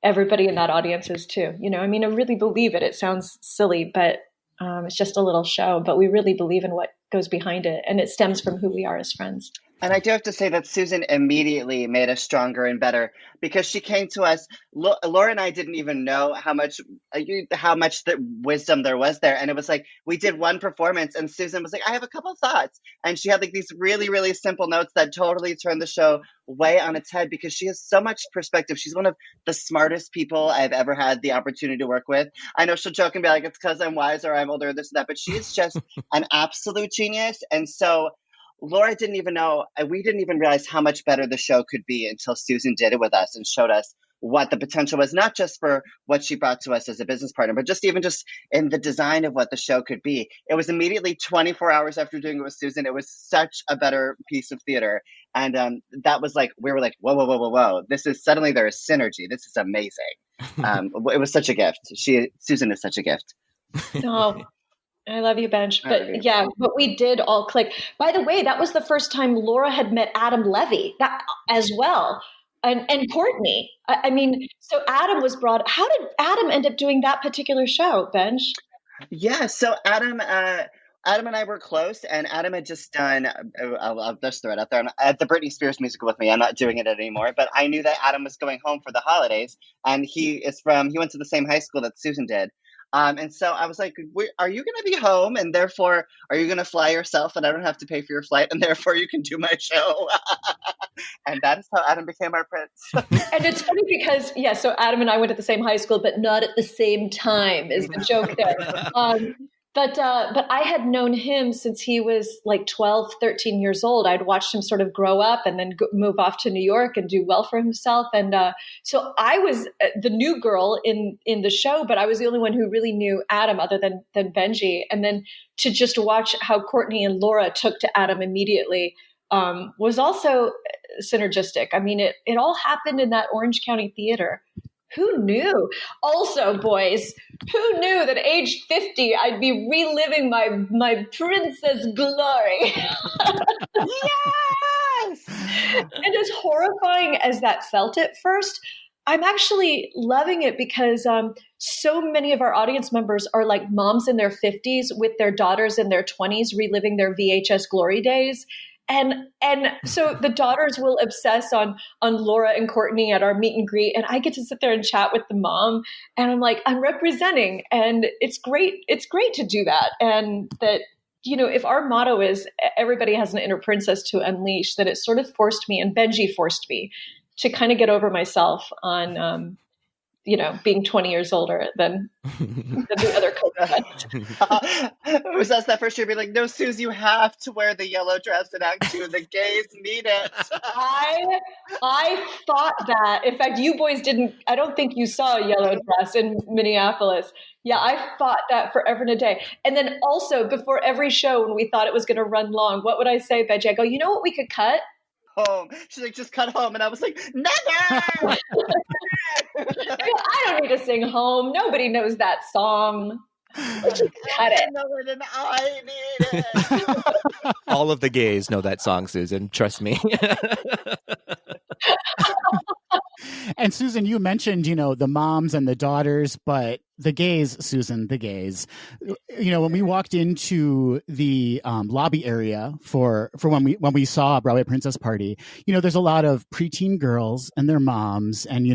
everybody in that audience is too. I really believe it. It sounds silly, but it's just a little show, but we really believe in what goes behind it, and it stems from who we are as friends. And I do have to say that Susan immediately made us stronger and better, because she came to us. Laura and I didn't even know how much the wisdom there was there. And it was like, we did one performance and Susan was like, I have a couple of thoughts. And she had like these really, really simple notes that totally turned the show way on its head, because she has so much perspective. She's one of the smartest people I've ever had the opportunity to work with. I know she'll joke and be like, it's because I'm wiser, I'm older, this and that, but she is just an absolute genius. And so Laura didn't even know, we didn't even realize how much better the show could be until Susan did it with us and showed us what the potential was, not just for what she brought to us as a business partner, but just in the design of what the show could be. It was immediately 24 hours after doing it with Susan. It was such a better piece of theater. And that was like, we were like, whoa, whoa, whoa, whoa, whoa. Suddenly there is synergy. This is amazing. It was such a gift. Susan is such a gift. Oh, I love you, Benj. But yeah, but we did all click. By the way, that was the first time Laura had met Adam Levy as well. And Courtney. So Adam was brought. How did Adam end up doing that particular show, Benj? Yeah, so Adam and I were close, and Adam had just done, I'll just throw it out there, the Britney Spears musical with me. I'm not doing it anymore, but I knew that Adam was going home for the holidays, and he went to the same high school that Susan did. And so I was like, are you going to be home? And therefore, are you going to fly yourself and I don't have to pay for your flight? And therefore you can do my show. And that's how Adam became our prince. And it's funny because, so Adam and I went to the same high school, but not at the same time is the joke there. But I had known him since he was like 12, 13 years old. I'd watched him sort of grow up and then move off to New York and do well for himself. And so I was the new girl in the show, but I was the only one who really knew Adam other than Benji. And then to just watch how Courtney and Laura took to Adam immediately was also synergistic. It all happened in that Orange County theater. Who knew? Also, boys, who knew that age 50, I'd be reliving my princess glory? Yes! And as horrifying as that felt at first, I'm actually loving it because so many of our audience members are like moms in their 50s with their daughters in their 20s reliving their VHS glory days. And so the daughters will obsess on Laura and Courtney at our meet and greet, and I get to sit there and chat with the mom, and I'm like, I'm representing, and it's great. It's great to do that, and that if our motto is everybody has an inner princess to unleash, that it sort of forced me, and Benji forced me to kind of get over myself on being 20 years older than the other co-parents. It was us that first year being like, no, Suze, you have to wear the yellow dress in Act 2. The gays need it. I thought that. In fact, you boys didn't. I don't think you saw a yellow dress in Minneapolis. Yeah, I thought that forever and a day. And then also before every show, when we thought it was going to run long, what would I say, Benji? I go, you know what we could cut? Home. She's like, just cut home. And I was like, never! I don't need to sing home. Nobody knows that song. Let's just cut it. Know it and I need it. All of the gays know that song, Susan. Trust me. And Susan, you mentioned, the moms and the daughters, but the gays, Susan, the gays, when we walked into the lobby area for when we saw Broadway Princess Party, there's a lot of preteen girls and their moms, and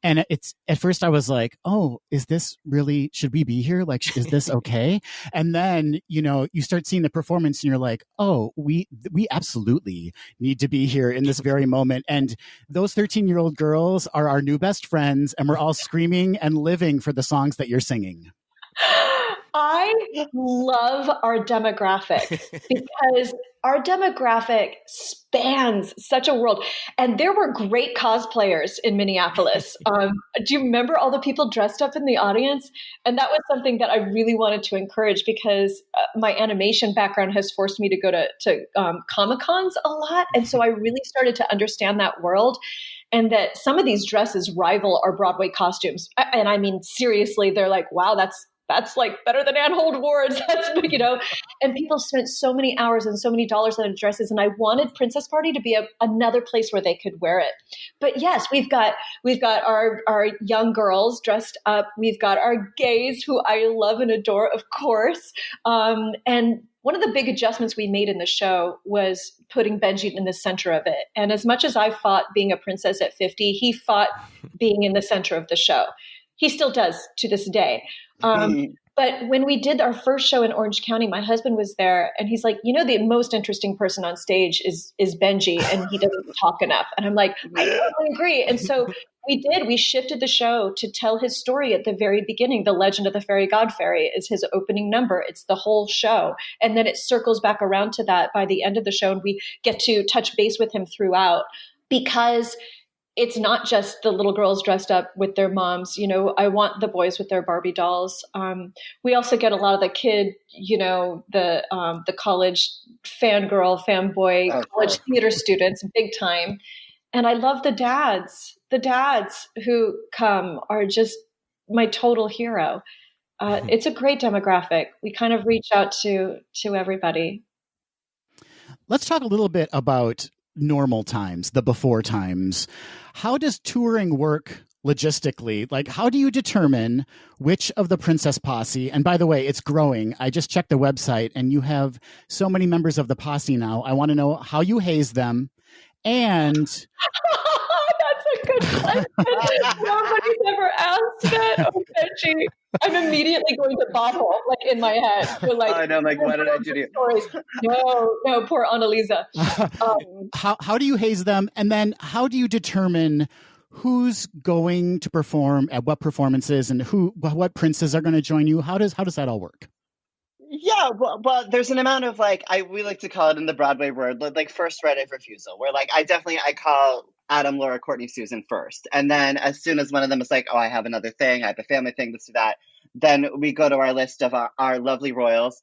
and it's at first I was like, oh, is this really? Should we be here? Like, is this okay? And then you start seeing the performance, and you're like, oh, we absolutely need to be here in this very moment. And those 13-year-old girls are our new best friends, and we're all screaming and living for the songs that you're singing. I love our demographic because our demographic spans such a world. And there were great cosplayers in Minneapolis. Do you remember all the people dressed up in the audience? And that was something that I really wanted to encourage because my animation background has forced me to go to Comic-Cons a lot. And so I really started to understand that world. And that some of these dresses rival our Broadway costumes. And I mean, seriously, they're like, wow, that's like better than Ann Hold Ward's. That's, and people spent so many hours and so many dollars on the dresses. And I wanted Princess Party to be another place where they could wear it. But yes, we've got our young girls dressed up. We've got our gays who I love and adore, of course. And one of the big adjustments we made in the show was putting Benji in the center of it. And as much as I fought being a princess at 50, he fought being in the center of the show. He still does to this day. But when we did our first show in Orange County, my husband was there and he's like, the most interesting person on stage is Benji and he doesn't talk enough. And I'm like, I totally agree. And so we shifted the show to tell his story at the very beginning. The Legend of the Fairy God Fairy is his opening number. It's the whole show. And then it circles back around to that by the end of the show. And we get to touch base with him throughout because it's not just the little girls dressed up with their moms. I want the boys with their Barbie dolls. We also get a lot of the kid, the college fangirl, fanboy, college theater students, big time. And I love the dads. The dads who come are just my total hero. It's a great demographic. We kind of reach out to everybody. Let's talk a little bit about normal times, the before times. How does touring work logistically? Like, how do you determine which of the Princess Posse, and by the way, it's growing. I just checked the website and you have so many members of the posse now. I want to know how you haze them. And that's a good question. Nobody's ever asked that. Oh, Benji. I'm immediately going to bobble, like in my head. You're like, I know, like, what did I do to you? No, poor Annalisa. How do you haze them? And then how do you determine who's going to perform at what performances and what princes are going to join you? How does that all work? Yeah, well, there's an amount of we like to call it in the Broadway word, like first right of refusal, where I call Adam, Laura, Courtney, Susan first. And then as soon as one of them is like, oh, I have another thing, I have a family thing, this or that, then we go to our list of our lovely royals.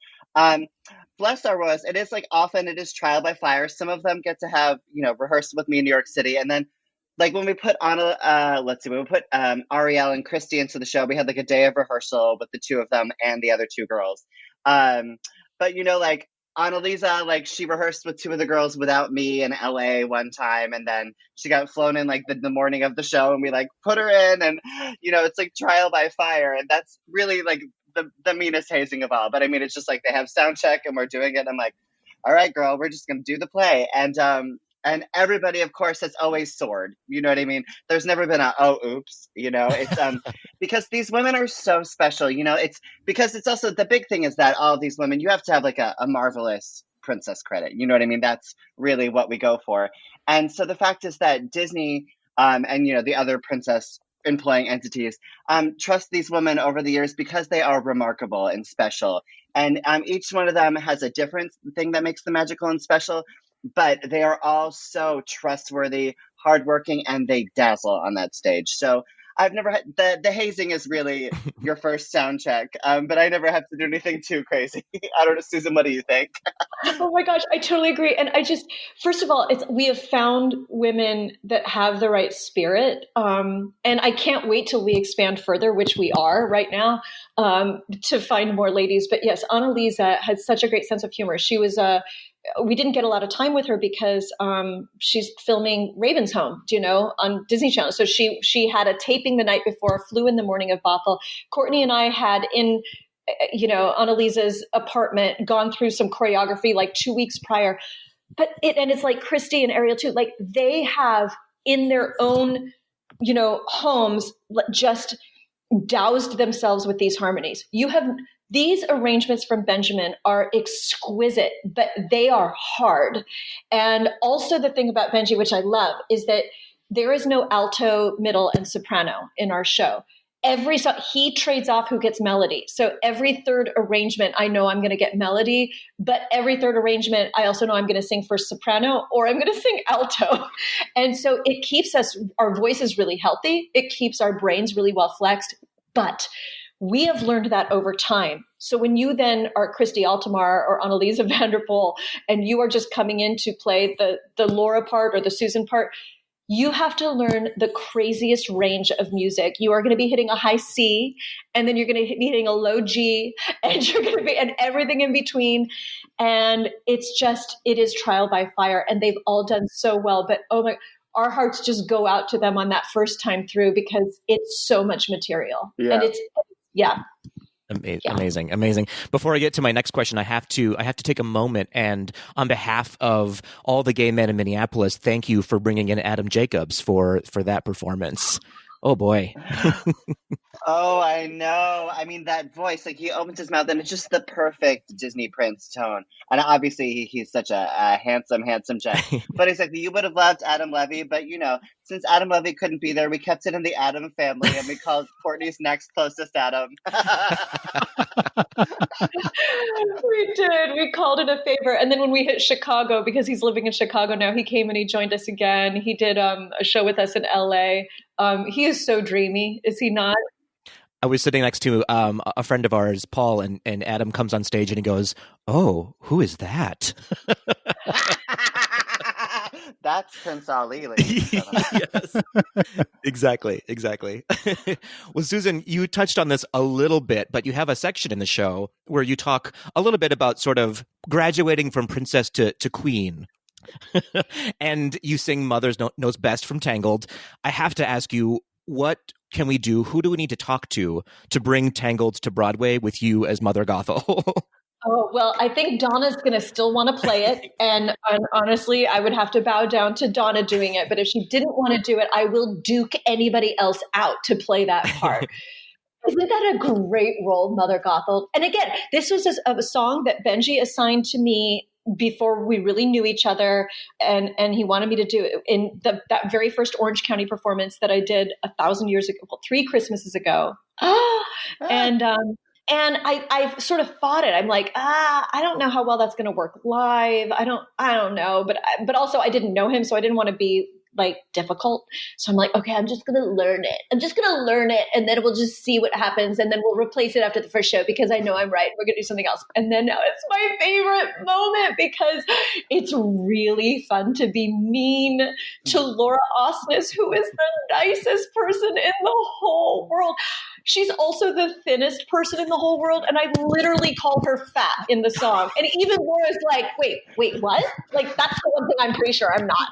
Bless our royals. It is often it is trial by fire. Some of them get to have, rehearsal with me in New York City. And then when we put Ariel and Christy into the show, we had a day of rehearsal with the two of them and the other two girls. But Annalisa, she rehearsed with two of the girls without me in LA one time. And then she got flown in the morning of the show and we put her in and, it's trial by fire. And that's really the meanest hazing of all. But I mean, it's just they have sound check and we're doing it. I'm like, all right, girl, we're just going to do the play. And everybody, of course, has always soared. You know what I mean? There's never been oops, it's because these women are so special, it's because it's also the big thing is that all of these women, you have to have a marvelous princess credit. You know what I mean? That's really what we go for. And so the fact is that Disney and, the other princess employing entities trust these women over the years because they are remarkable and special. And each one of them has a different thing that makes them magical and special. But they are all so trustworthy, hardworking, and they dazzle on that stage. So I've never had the hazing is really your first sound check, but I never have to do anything too crazy. I don't know, Susan, what do you think? Oh my gosh, I totally agree. And first of all, we have found women that have the right spirit. And I can't wait till we expand further, which we are right now, to find more ladies. But yes, Annalisa had such a great sense of humor. She was we didn't get a lot of time with her because she's filming Raven's Home, on Disney Channel. So she had a taping the night before, flew in the morning of Bothell. Courtney and I had in, Annalisa's apartment gone through some choreography 2 weeks prior. But it's like Christy and Ariel too. They have in their own, homes just doused themselves with these harmonies. These arrangements from Benjamin are exquisite, but they are hard. And also the thing about Benji, which I love, is that there is no alto, middle, and soprano in our show. every song, he trades off who gets melody. So every third arrangement, I know I'm going to get melody, but every third arrangement, I also know I'm going to sing first soprano or I'm going to sing alto. And so it keeps our voices really healthy. It keeps our brains really well flexed, but we have learned that over time. So when you then are Christy Altamar or Annalisa Vanderpool, and you are just coming in to play the Laura part or the Susan part, you have to learn the craziest range of music. You are going to be hitting a high C, and then you're going to be hitting a low G, and you're going to be and everything in between. And it is trial by fire, and they've all done so well. But oh my, our hearts just go out to them on that first time through because it's so much material, and it's Amazing. Before I get to my next question, I have to take a moment and, on behalf of all the gay men in Minneapolis, thank you for bringing in Adam Jacobs for that performance. Oh boy. Oh, I know. I mean, that voice, like, he opens his mouth and it's just the perfect Disney Prince tone. And obviously he's such a handsome gent. But he's like, you would have loved Adam Levy, but since Adam Levy couldn't be there, we kept it in the Adam family and we called Courtney's next closest Adam. We did. We called it a favor. And then when we hit Chicago, because he's living in Chicago now, he came and he joined us again. He did a show with us in LA. He is so dreamy, is he not? I was sitting next to a friend of ours, Paul, and Adam comes on stage and he goes, "Oh, who is that?" That's Prince Ali, ladies and gentlemen. Yes. Exactly. Well, Susan, you touched on this a little bit, but you have a section in the show where you talk a little bit about sort of graduating from princess to queen. And you sing Mother Knows Best from Tangled. I have to ask you, what can we do? Who do we need to talk to bring Tangled to Broadway with you as Mother Gothel? Oh, well, I think Donna's going to still want to play it. And honestly, I would have to bow down to Donna doing it. But if she didn't want to do it, I will duke anybody else out to play that part. Isn't that a great role, Mother Gothel? And again, this was a song that Benji assigned to me before we really knew each other. And he wanted me to do it in that very first Orange County performance that I did 1,000 years ago, 3 Christmases ago. And I sort of fought it. I'm like, I don't know how well that's going to work live. I don't know. But also I didn't know him, so I didn't want to be like difficult. So I'm like, okay, I'm just going to learn it. And then we'll just see what happens. And then we'll replace it after the first show because I know I'm right. We're going to do something else. And then now it's my favorite moment because it's really fun to be mean to Laura Osnes, who is the nicest person in the whole world. She's also the thinnest person in the whole world. And I literally call her fat in the song. And even Laura's like, wait, what? Like, that's the one thing I'm pretty sure I'm not,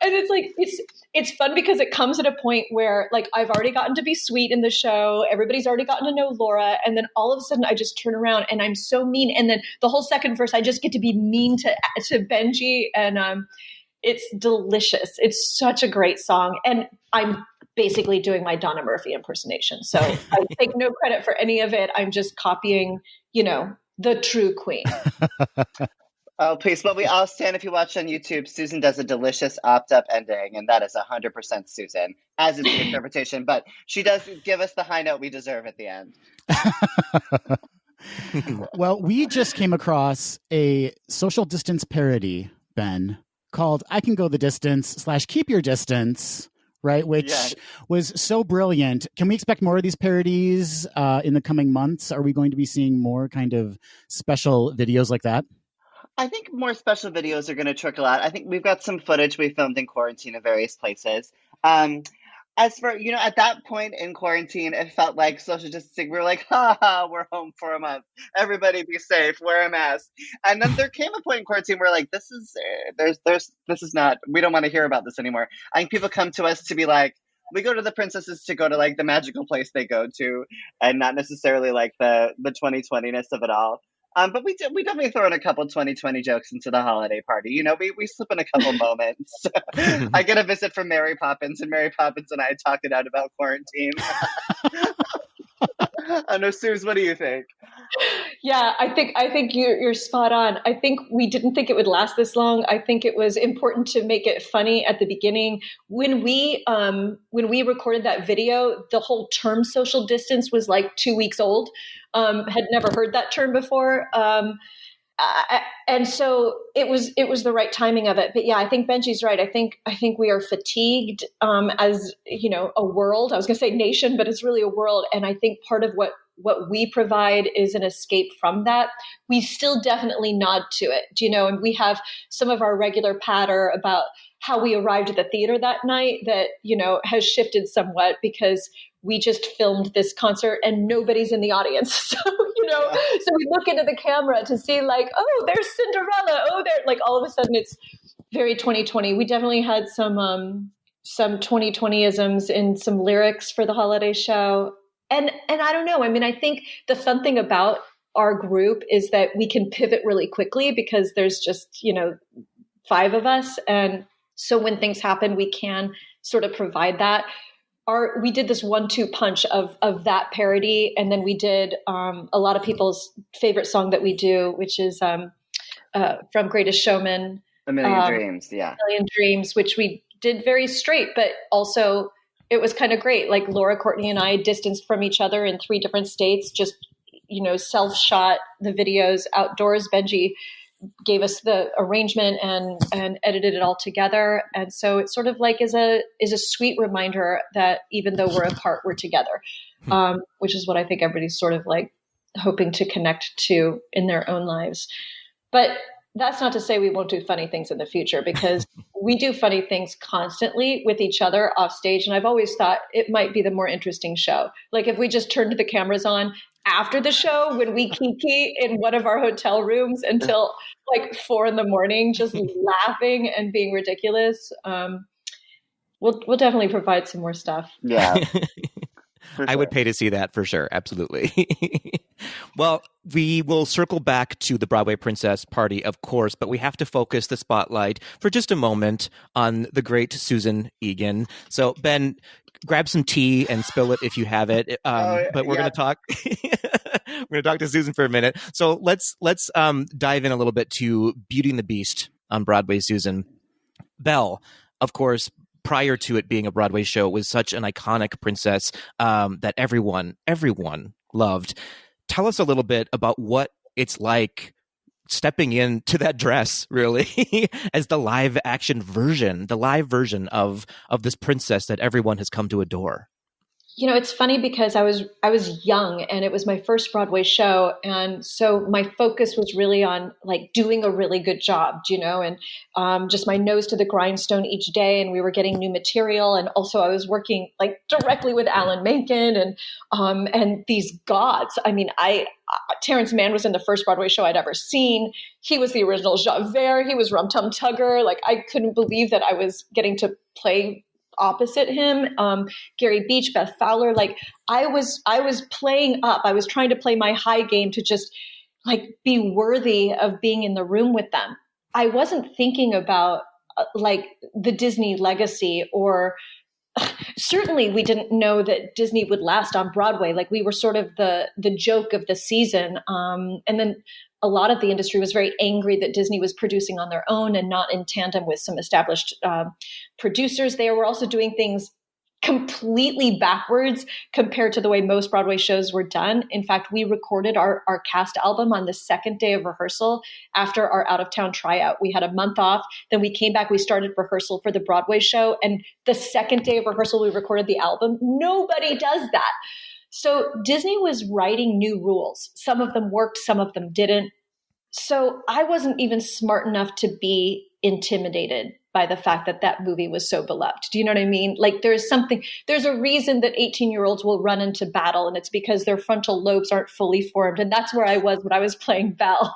and it's like, it's fun because it comes at a point where, like, I've already gotten to be sweet in the show. Everybody's already gotten to know Laura. And then all of a sudden I just turn around and I'm so mean. And then the whole second verse, I just get to be mean to Benji. And it's delicious. It's such a great song. And I'm basically doing my Donna Murphy impersonation. So I take no credit for any of it. I'm just copying, the true queen. Oh, please. But we all stand, if you watch on YouTube, Susan does a delicious opt-up ending, and that is 100% Susan, as is the interpretation. But she does give us the high note we deserve at the end. Well, we just came across a social distance parody, Ben, called I Can Go the Distance / Keep Your Distance, right? Which was so brilliant. Can we expect more of these parodies in the coming months? Are we going to be seeing more kind of special videos like that? I think more special videos are going to trickle out. I think we've got some footage we filmed in quarantine in various places. As for, at that point in quarantine, it felt like social distancing. We were like, we're home for a month. Everybody be safe, wear a mask. And then there came a point in quarantine where like, this is not, we don't want to hear about this anymore. I think people come to us to be like, we go to the princesses to go to like the magical place they go to and not necessarily like the 2020-ness of it all. But we definitely throw in a couple 2020 jokes into the holiday party. We slip in a couple moments. I get a visit from Mary Poppins, and Mary Poppins and I talked it out about quarantine. I know, Suze, what do you think? Yeah, I think you're spot on. I think we didn't think it would last this long. I think it was important to make it funny at the beginning. When we recorded that video, the whole term social distance was like 2 weeks old. Had never heard that term before. And so it was the right timing of it. But yeah, I think Benji's right. I think we are fatigued as, a world. I was going to say nation, but it's really a world. And I think part of what we provide is an escape from that. We still definitely nod to it, and we have some of our regular patter about how we arrived at the theater that night that, has shifted somewhat because we just filmed this concert and nobody's in the audience. So, so we look into the camera to see like, oh, there's Cinderella. Oh, there, like all of a sudden it's very 2020. We definitely had some 2020isms in some lyrics for the holiday show. And I don't know. I mean, I think the fun thing about our group is that we can pivot really quickly because there's just, 5 of us. And so when things happen, we can sort of provide that. We did this 1-2 punch of that parody. And then we did a lot of people's favorite song that we do, which is from Greatest Showman. A Million Dreams, yeah. A Million Dreams, which we did very straight, but also it was kind of great. Like Laura, Courtney, and I distanced from each other in 3 different states, just, self-shot the videos outdoors. Benji gave us the arrangement and edited it all together. And so it sort of like is a sweet reminder that even though we're apart, we're together, which is what I think everybody's sort of like hoping to connect to in their own lives. But that's not to say we won't do funny things in the future, because we do funny things constantly with each other off stage. And I've always thought it might be the more interesting show. Like if we just turned the cameras on after the show when we kiki in one of our hotel rooms until like 4 a.m, just laughing and being ridiculous. We'll definitely provide some more stuff. Yeah. I would pay to see that for sure. Absolutely. Well, we will circle back to the Broadway Princess Party, of course, but we have to focus the spotlight for just a moment on the great Susan Egan. So, Ben, grab some tea and spill it if you have it. But we're going to talk. We're going to talk to Susan for a minute. So let's dive in a little bit to Beauty and the Beast on Broadway. Susan, Belle, of course, prior to it being a Broadway show, was such an iconic princess that everyone loved. Tell us a little bit about what it's like stepping into that dress, really, as the live version of this princess that everyone has come to adore. It's funny because I was young and it was my first Broadway show. And so my focus was really on like doing a really good job, and just my nose to the grindstone each day. And we were getting new material. And also I was working like directly with Alan Menken and these gods. I mean, Terrence Mann was in the first Broadway show I'd ever seen. He was the original Javert. He was Rum Tum Tugger. Like I couldn't believe that I was getting to play opposite him. Gary Beach, Beth Fowler. Like I was playing up. I was trying to play my high game to just like be worthy of being in the room with them. I wasn't thinking about like the Disney legacy, or certainly we didn't know that Disney would last on Broadway. Like we were sort of the joke of the season. And then a lot of the industry was very angry that Disney was producing on their own and not in tandem with some established producers. They were also doing things completely backwards compared to the way most Broadway shows were done. In fact, we recorded our cast album on the second day of rehearsal after our out-of-town tryout. We had a month off. Then we came back. We started rehearsal for the Broadway show. And the second day of rehearsal, we recorded the album. Nobody does that. So Disney was writing new rules. Some of them worked, some of them didn't. So I wasn't even smart enough to be intimidated by the fact that that movie was so beloved. Do you know what I mean? Like there's a reason that 18-year-olds will run into battle, and it's because their frontal lobes aren't fully formed. And that's where I was when I was playing Belle.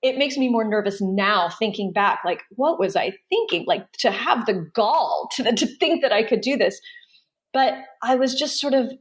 It makes me more nervous now thinking back, like, what was I thinking? Like to have the gall to think that I could do this. But I was just sort of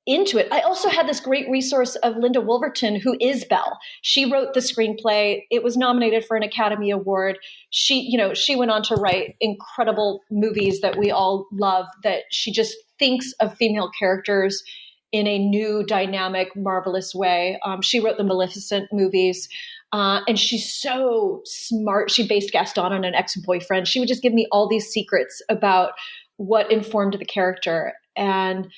into it. I also had this great resource of Linda Wolverton, who is Belle. She wrote the screenplay. It was nominated for an Academy Award. She went on to write incredible movies that we all love, that she just thinks of female characters in a new, dynamic, marvelous way. She wrote the Maleficent movies. And she's so smart. She based Gaston on an ex-boyfriend. She would just give me all these secrets about what informed the character, and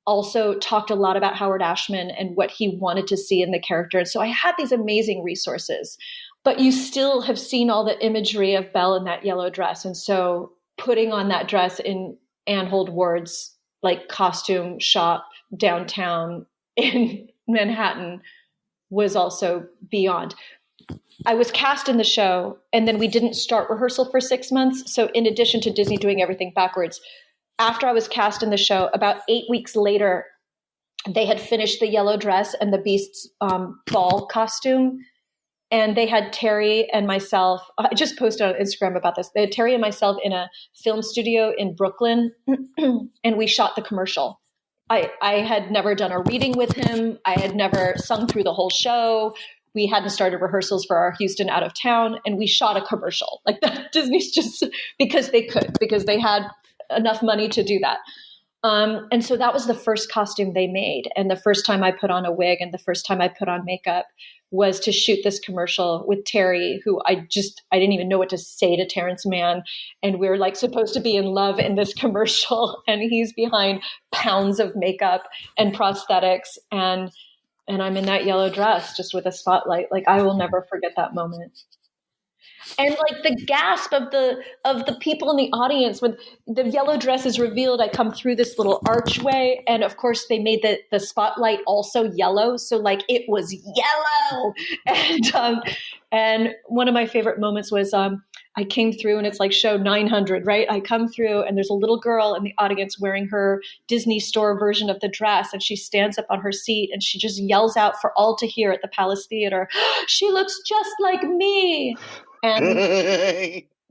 also talked a lot about Howard Ashman and what he wanted to see in the character. And so I had these amazing resources, but you still have seen all the imagery of Belle in that yellow dress. And so putting on that dress in Anne Hold Ward's like costume shop downtown in Manhattan was also beyond. I was cast in the show, and then we didn't start rehearsal for 6 months. So in addition to Disney doing everything backwards, after I was cast in the show, about 8 weeks later, they had finished the yellow dress and the Beast's ball costume. And they had Terry and myself. I just posted on Instagram about this. They had Terry and myself in a film studio in Brooklyn, and we shot the commercial. I had never done a reading with him. I had never sung through the whole show. We hadn't started rehearsals for our Houston Out of Town, and we shot a commercial. Like that, Disney's just because they could, because they had enough money to do that. And so that was the first costume they made. And the first time I put on a wig and the first time I put on makeup was to shoot this commercial with Terry, who I didn't even know what to say to Terrence Mann. And we were like supposed to be in love in this commercial. And he's behind pounds of makeup and prosthetics. And I'm in that yellow dress just with a spotlight. Like I will never forget that moment. And like the gasp of the people in the audience when the yellow dress is revealed, I come through this little archway, and of course they made the spotlight also yellow, so like it was yellow. And one of my favorite moments was I came through, and it's like show 900, right? I come through, and there's a little girl in the audience wearing her Disney Store version of the dress, and she stands up on her seat, and she just yells out for all to hear at the Palace Theater, "She looks just like me!" And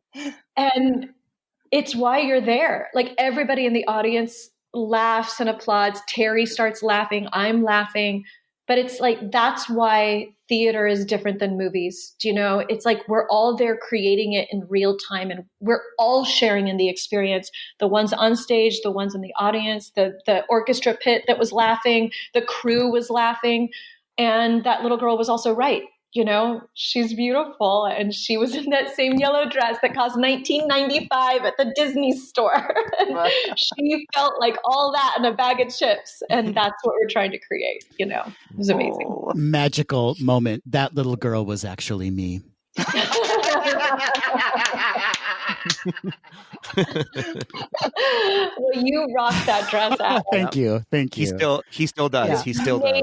it's why you're there. Like everybody in the audience laughs and applauds. Terry starts laughing. I'm laughing. But it's like, that's why theater is different than movies. Do you know? It's like we're all there creating it in real time, and we're all sharing in the experience. The ones on stage, the ones in the audience, the orchestra pit that was laughing, the crew was laughing. And that little girl was also right. You know, she's beautiful, and she was in that same yellow dress that cost $19.95 at the Disney Store. She felt like all that in a bag of chips, and that's what we're trying to create. You know, it was amazing. Oh, magical moment. That little girl was actually me. Well, you rocked that dress out. Thank you. He still does. Yeah. He still does.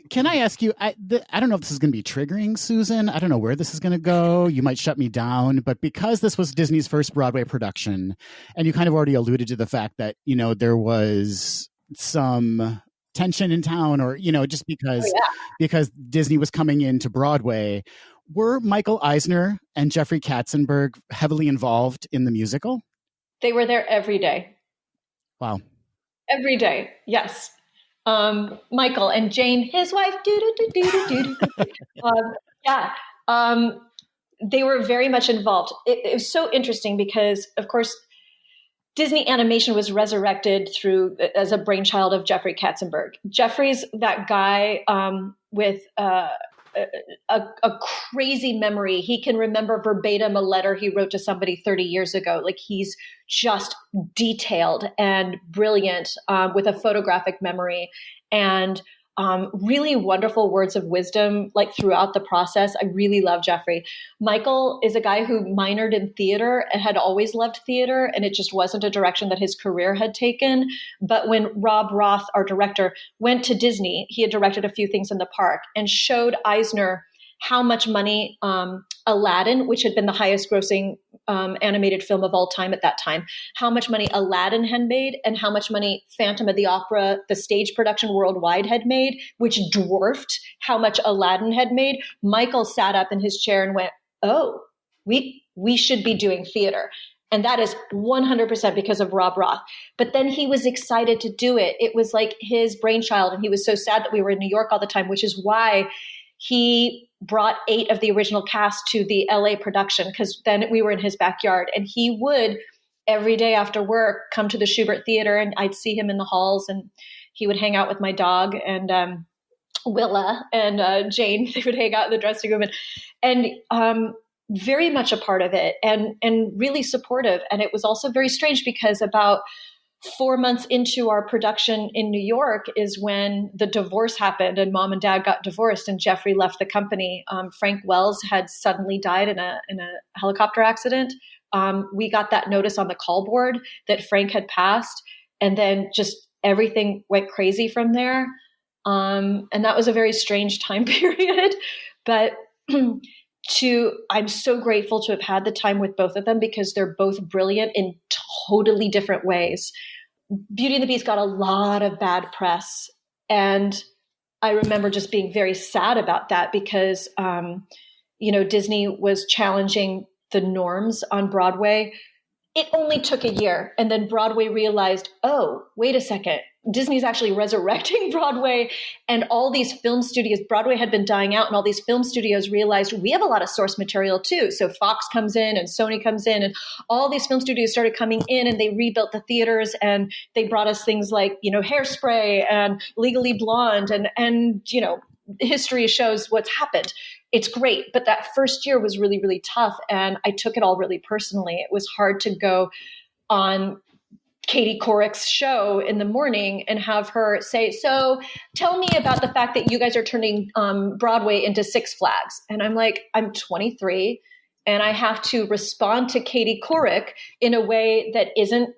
Can I ask you? I don't know if this is going to be triggering, Susan. I don't know where this is going to go. You might shut me down, but because this was Disney's first Broadway production, and you kind of already alluded to the fact that there was some tension in town, or just because Disney was coming into Broadway. Were Michael Eisner and Jeffrey Katzenberg heavily involved in the musical? They were there every day. Wow. Every day, yes. Michael and Jane, his wife, they were very much involved. It was so interesting because, of course, Disney Animation was resurrected as a brainchild of Jeffrey Katzenberg. Jeffrey's that guy with a crazy memory. He can remember verbatim a letter he wrote to somebody 30 years ago. Like he's just detailed and brilliant with a photographic memory and really wonderful words of wisdom like throughout the process. I really love Jeffrey. Michael is a guy who minored in theater and had always loved theater, and it just wasn't a direction that his career had taken. But when Rob Roth, our director, went to Disney, he had directed a few things in the park and showed Eisner how much money Aladdin, which had been the highest grossing animated film of all time at that time, how much money Aladdin had made and how much money Phantom of the Opera, the stage production worldwide, had made, which dwarfed how much Aladdin had made. Michael sat up in his chair and went, "Oh, we should be doing theater." And that is 100% because of Rob Roth. But then he was excited to do it. It was like his brainchild, and he was so sad that we were in New York all the time, which is why he brought 8 of the original cast to the LA production, because then we were in his backyard, and he would every day after work come to the Schubert Theater, and I'd see him in the halls, and he would hang out with my dog and Willa and Jane. They would hang out in the dressing room and very much a part of it and really supportive. And it was also very strange because about 4 months into our production in New York is when the divorce happened and mom and dad got divorced and Jeffrey left the company. Frank Wells had suddenly died in a helicopter accident. We got that notice on the call board that Frank had passed, and then just everything went crazy from there. And that was a very strange time period, but I'm so grateful to have had the time with both of them because they're both brilliant in totally different ways. Beauty and the Beast got a lot of bad press. And I remember just being very sad about that because, Disney was challenging the norms on Broadway. It only took a year. And then Broadway realized, oh, wait a second. Disney's actually resurrecting Broadway, and all these film studios, Broadway had been dying out, and all these film studios realized we have a lot of source material too. So Fox comes in and Sony comes in, and all these film studios started coming in, and they rebuilt the theaters, and they brought us things like, Hairspray and Legally Blonde, and history shows what's happened. It's great, but that first year was really, really tough, and I took it all really personally. It was hard to go on Katie Couric's show in the morning and have her say, so tell me about the fact that you guys are turning Broadway into Six Flags. And I'm like, I'm 23 and I have to respond to Katie Couric in a way that isn't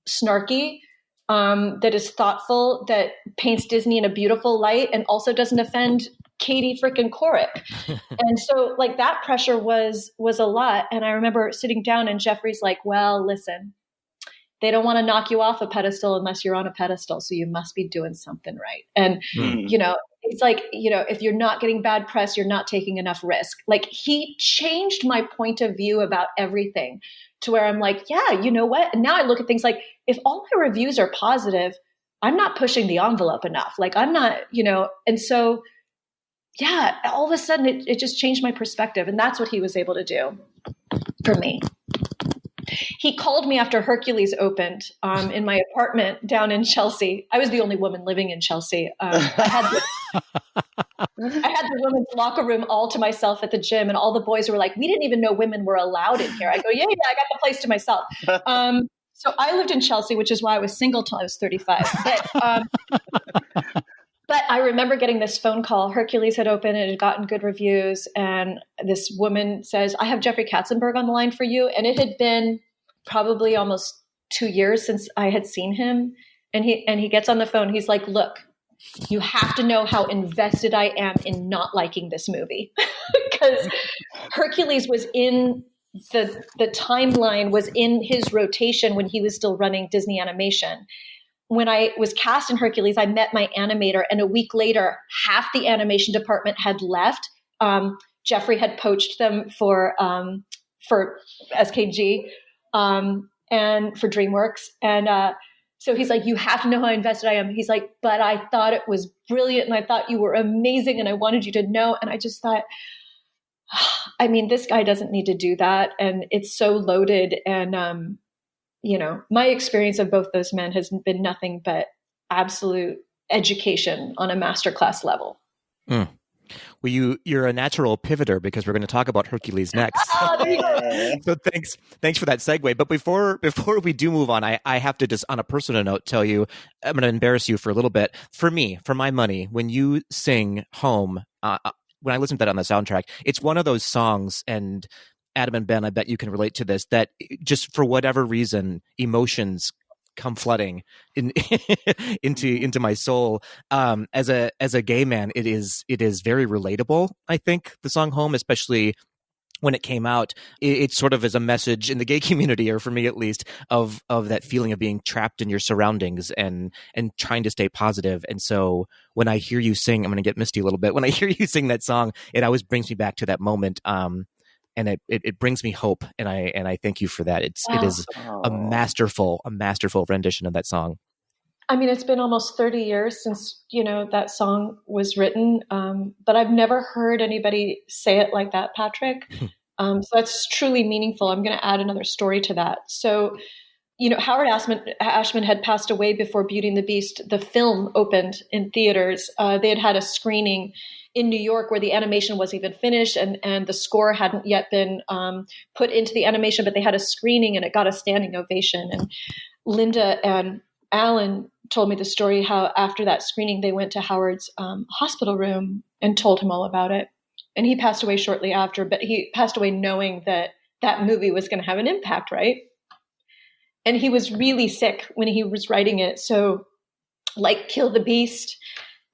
snarky, that is thoughtful, that paints Disney in a beautiful light and also doesn't offend Katie frickin' Couric. And so like that pressure was a lot. And I remember sitting down and Jeffrey's like, well, listen, they don't want to knock you off a pedestal unless you're on a pedestal. So you must be doing something right. And, it's like, if you're not getting bad press, you're not taking enough risk. Like he changed my point of view about everything to where I'm like, yeah, you know what? And now I look at things like if all my reviews are positive, I'm not pushing the envelope enough. Like I'm not, and so, yeah, all of a sudden it just changed my perspective. And that's what he was able to do for me. He called me after Hercules opened in my apartment down in Chelsea. I was the only woman living in Chelsea. I had the women's locker room all to myself at the gym, and all the boys were like, we didn't even know women were allowed in here. I go, yeah, I got the place to myself. So I lived in Chelsea, which is why I was single till I was 35. But I remember getting this phone call. Hercules had opened and it had gotten good reviews. And this woman says, I have Jeffrey Katzenberg on the line for you. And it had been probably almost 2 years since I had seen him. And he gets on the phone. He's like, look, you have to know how invested I am in not liking this movie. Because Hercules was in the timeline, was in his rotation when he was still running Disney Animation. When I was cast in Hercules, I met my animator, and a week later, half the animation department had left. Jeffrey had poached them for SKG and for DreamWorks. And so he's like, you have to know how invested I am. He's like, but I thought it was brilliant, and I thought you were amazing, and I wanted you to know. And I just thought, I mean, this guy doesn't need to do that. And it's so loaded. And my experience of both those men has been nothing but absolute education on a masterclass level. Mm. Well, you're a natural pivoter because we're going to talk about Hercules next. There you go. So thanks for that segue. But before we do move on, I have to just on a personal note tell you, I'm going to embarrass you for a little bit. For me, for my money, when you sing Home, when I listen to that on the soundtrack, it's one of those songs, and Adam and Ben, I bet you can relate to this, that just for whatever reason, emotions come flooding into my soul. As a gay man, it is very relatable. I think the song Home, especially when it came out, it sort of is a message in the gay community, or for me at least, of that feeling of being trapped in your surroundings and trying to stay positive. And so when I hear you sing, I'm going to get misty a little bit. When I hear you sing that song, it always brings me back to that moment. And it brings me hope, and I thank you for that. It is a masterful rendition of that song. I mean, it's been almost 30 years since that song was written, but I've never heard anybody say it like that, Patrick. So that's truly meaningful. I'm going to add another story to that. So Howard Ashman had passed away before Beauty and the Beast, the film, opened in theaters. They had a screening in New York where the animation wasn't even finished and the score hadn't yet been put into the animation, but they had a screening and it got a standing ovation. And Linda and Alan told me the story how after that screening, they went to Howard's hospital room and told him all about it. And he passed away shortly after, but he passed away knowing that that movie was going to have an impact, right? And he was really sick when he was writing it. So like Kill the Beast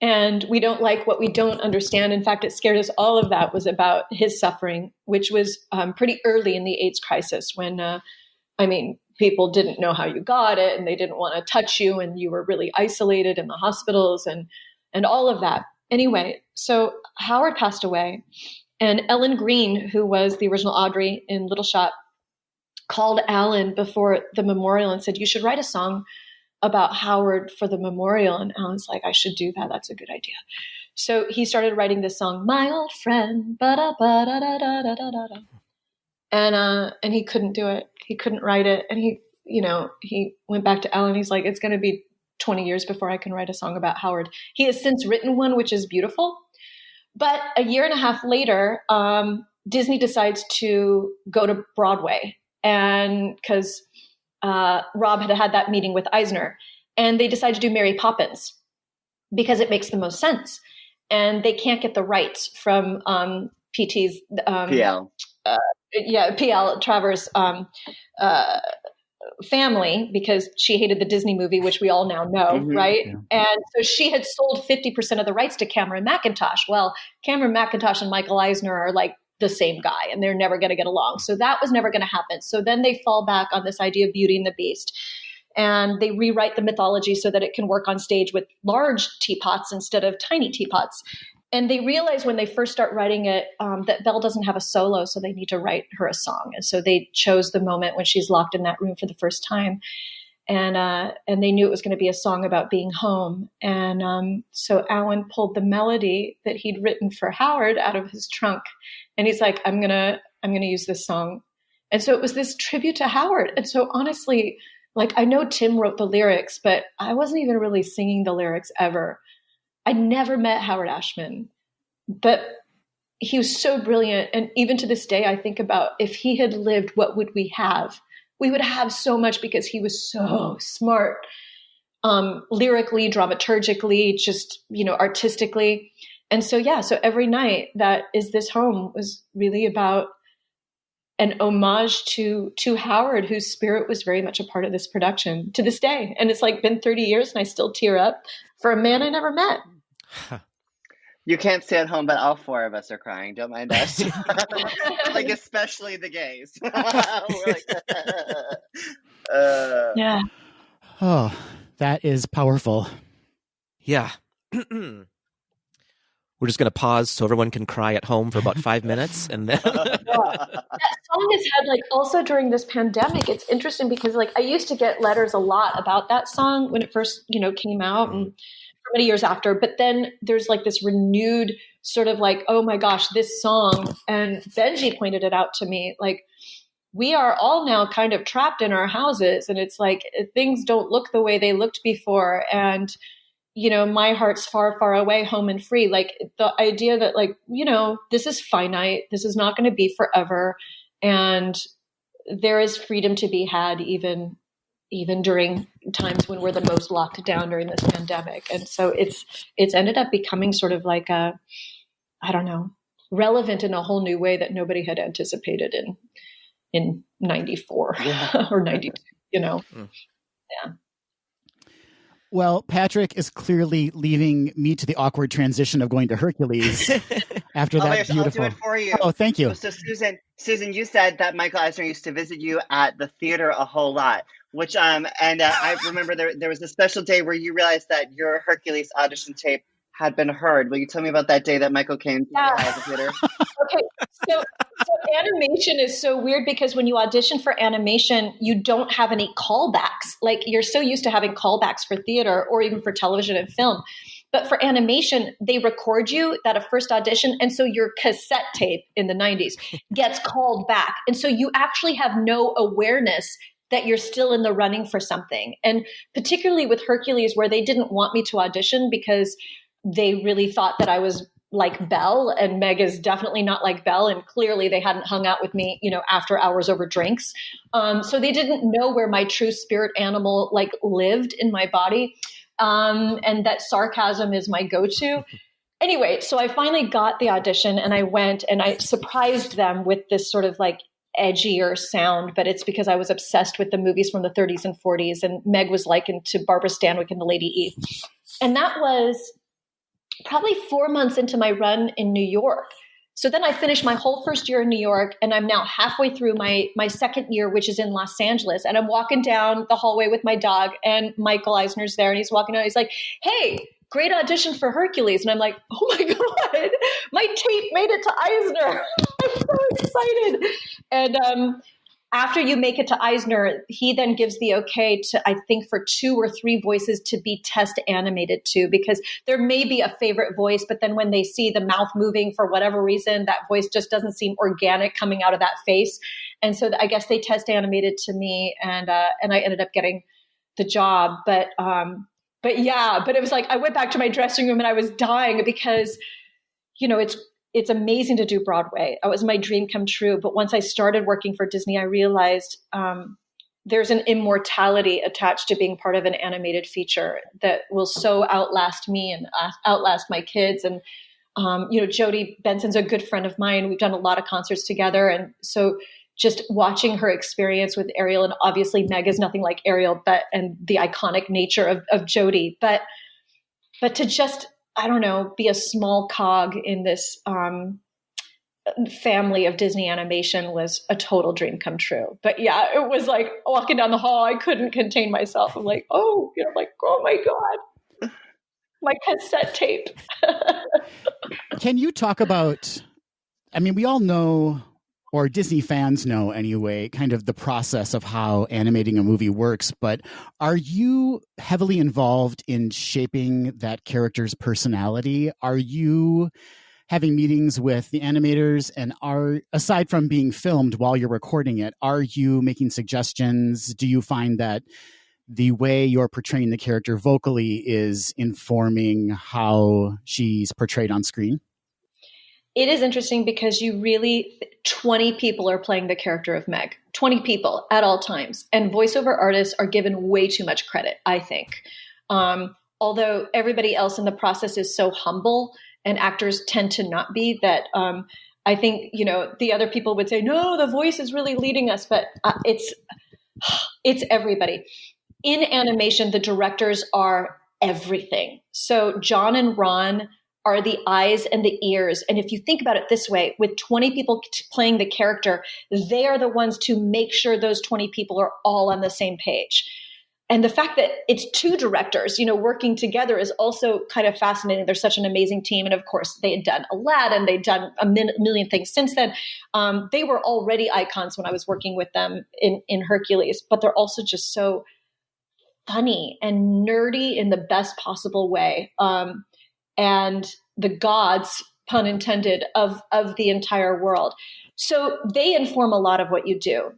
and We Don't Like What We Don't Understand. In fact, It Scared Us, all of that was about his suffering, which was pretty early in the AIDS crisis when, people didn't know how you got it and they didn't want to touch you and you were really isolated in the hospitals and all of that. Anyway, so Howard passed away and Ellen Green, who was the original Audrey in Little Shop, called Alan before the memorial and said, you should write a song about Howard for the memorial. And Alan's like, I should do that. That's a good idea. So he started writing this song, My Old Friend, ba-da-ba-da-da-da-da-da-da. And he couldn't do it. He couldn't write it. And he went back to Alan. He's like, it's going to be 20 years before I can write a song about Howard. He has since written one, which is beautiful. But a year and a half later, Disney decides to go to Broadway. And because Rob had that meeting with Eisner, and they decide to do Mary Poppins because it makes the most sense. And they can't get the rights from PT's PL. PL Travers' family because she hated the Disney movie, which we all now know, right? Yeah. And so she had sold 50% of the rights to Cameron Mackintosh. Well, Cameron Mackintosh and Michael Eisner are like the same guy and they're never going to get along. So that was never going to happen. So then they fall back on this idea of Beauty and the Beast and they rewrite the mythology so that it can work on stage with large teapots instead of tiny teapots. And they realize when they first start writing it that Belle doesn't have a solo, so they need to write her a song. And so they chose the moment when she's locked in that room for the first time. And they knew it was going to be a song about being home. And so Alan pulled the melody that he'd written for Howard out of his trunk. And he's like, I'm gonna use this song. And so it was this tribute to Howard. And so honestly, like I know Tim wrote the lyrics, but I wasn't even really singing the lyrics ever. I never met Howard Ashman, but he was so brilliant. And even to this day, I think about if he had lived, what would we have? We would have so much because he was so smart, lyrically, dramaturgically, just, artistically. And so, so every night that Is This Home was really about an homage to Howard, whose spirit was very much a part of this production to this day. And it's like been 30 years and I still tear up for a man I never met. You can't stay at home, but all four of us are crying. Don't mind us. Like, especially the gays. We're like, yeah. Oh, that is powerful. Yeah. We're just going to pause so everyone can cry at home for about 5 minutes. And then that song has had also during this pandemic, it's interesting because I used to get letters a lot about that song when it first, came out and for many years after. But then there's this renewed sort of oh my gosh, this song. And Benji pointed it out to me. We are all now kind of trapped in our houses and it's things don't look the way they looked before. And my heart's far, far away, home and free. The idea that this is finite. This is not going to be forever. And there is freedom to be had even during times when we're the most locked down during this pandemic. And so it's ended up becoming sort of relevant in a whole new way that nobody had anticipated in 94 or 92, Yeah. Well, Patrick is clearly leaving me to the awkward transition of going to Hercules after that beautiful. I'll do it for you. Oh, thank you. So Susan, you said that Michael Eisner used to visit you at the theater a whole lot, which I remember there was a special day where you realized that your Hercules audition tape had been heard. Will you tell me about that day that Michael came to the theater? Okay, so animation is so weird because when you audition for animation, you don't have any callbacks. You're so used to having callbacks for theater or even for television and film. But for animation, they record you at a first audition. And so your cassette tape in the 90s gets called back. And so you actually have no awareness that you're still in the running for something. And particularly with Hercules, where they didn't want me to audition because they really thought that I was like Belle, and Meg is definitely not like Belle. And clearly they hadn't hung out with me, after hours over drinks. So they didn't know where my true spirit animal like lived in my body. And that sarcasm is my go-to. Anyway, so I finally got the audition and I went and I surprised them with this sort of like edgier sound, but it's because I was obsessed with the movies from the 30s and 40s, and Meg was likened to Barbara Stanwyck in The Lady Eve. And that was probably 4 months into my run in New York. So then I finished my whole first year in New York, and I'm now halfway through my second year, which is in Los Angeles. And I'm walking down the hallway with my dog, and Michael Eisner's there, and he's walking down. He's like, "Hey, great audition for Hercules." And I'm like, "Oh my God, my tape made it to Eisner." I'm so excited. And after you make it to Eisner, he then gives the okay to, I think, for 2 or 3 voices to be test animated too, because there may be a favorite voice, but then when they see the mouth moving for whatever reason, that voice just doesn't seem organic coming out of that face. And so I guess they test animated to me, and I ended up getting the job. But it was like, I went back to my dressing room and I was dying because, it's amazing to do Broadway. It was my dream come true. But once I started working for Disney, I realized there's an immortality attached to being part of an animated feature that will so outlast me and outlast my kids. And, Jodie Benson's a good friend of mine. We've done a lot of concerts together. And so just watching her experience with Ariel, and obviously Meg is nothing like Ariel, and the iconic nature of Jodie, but to just, I don't know, be a small cog in this family of Disney animation was a total dream come true. But yeah, it was like walking down the hall, I couldn't contain myself. I'm like, oh my God, my cassette tape. Can you talk about, we all know, or Disney fans know anyway, kind of the process of how animating a movie works, but are you heavily involved in shaping that character's personality? Are you having meetings with the animators, and aside from being filmed while you're recording it, are you making suggestions? Do you find that the way you're portraying the character vocally is informing how she's portrayed on screen? It is interesting because 20 people are playing the character of Meg, 20 people at all times. And voiceover artists are given way too much credit, I think. Although everybody else in the process is so humble, and actors tend to not be, that I think, the other people would say, no, the voice is really leading us, but it's everybody. In animation, the directors are everything. So John and Ron are the eyes and the ears. And if you think about it this way, with 20 people playing the character, they are the ones to make sure those 20 people are all on the same page. And the fact that it's 2 directors, working together is also kind of fascinating. They're such an amazing team. And of course, they had done Aladdin, they'd done a million things since then. They were already icons when I was working with them in Hercules, but they're also just so funny and nerdy in the best possible way. And the gods, pun intended, of the entire world. So they inform a lot of what you do.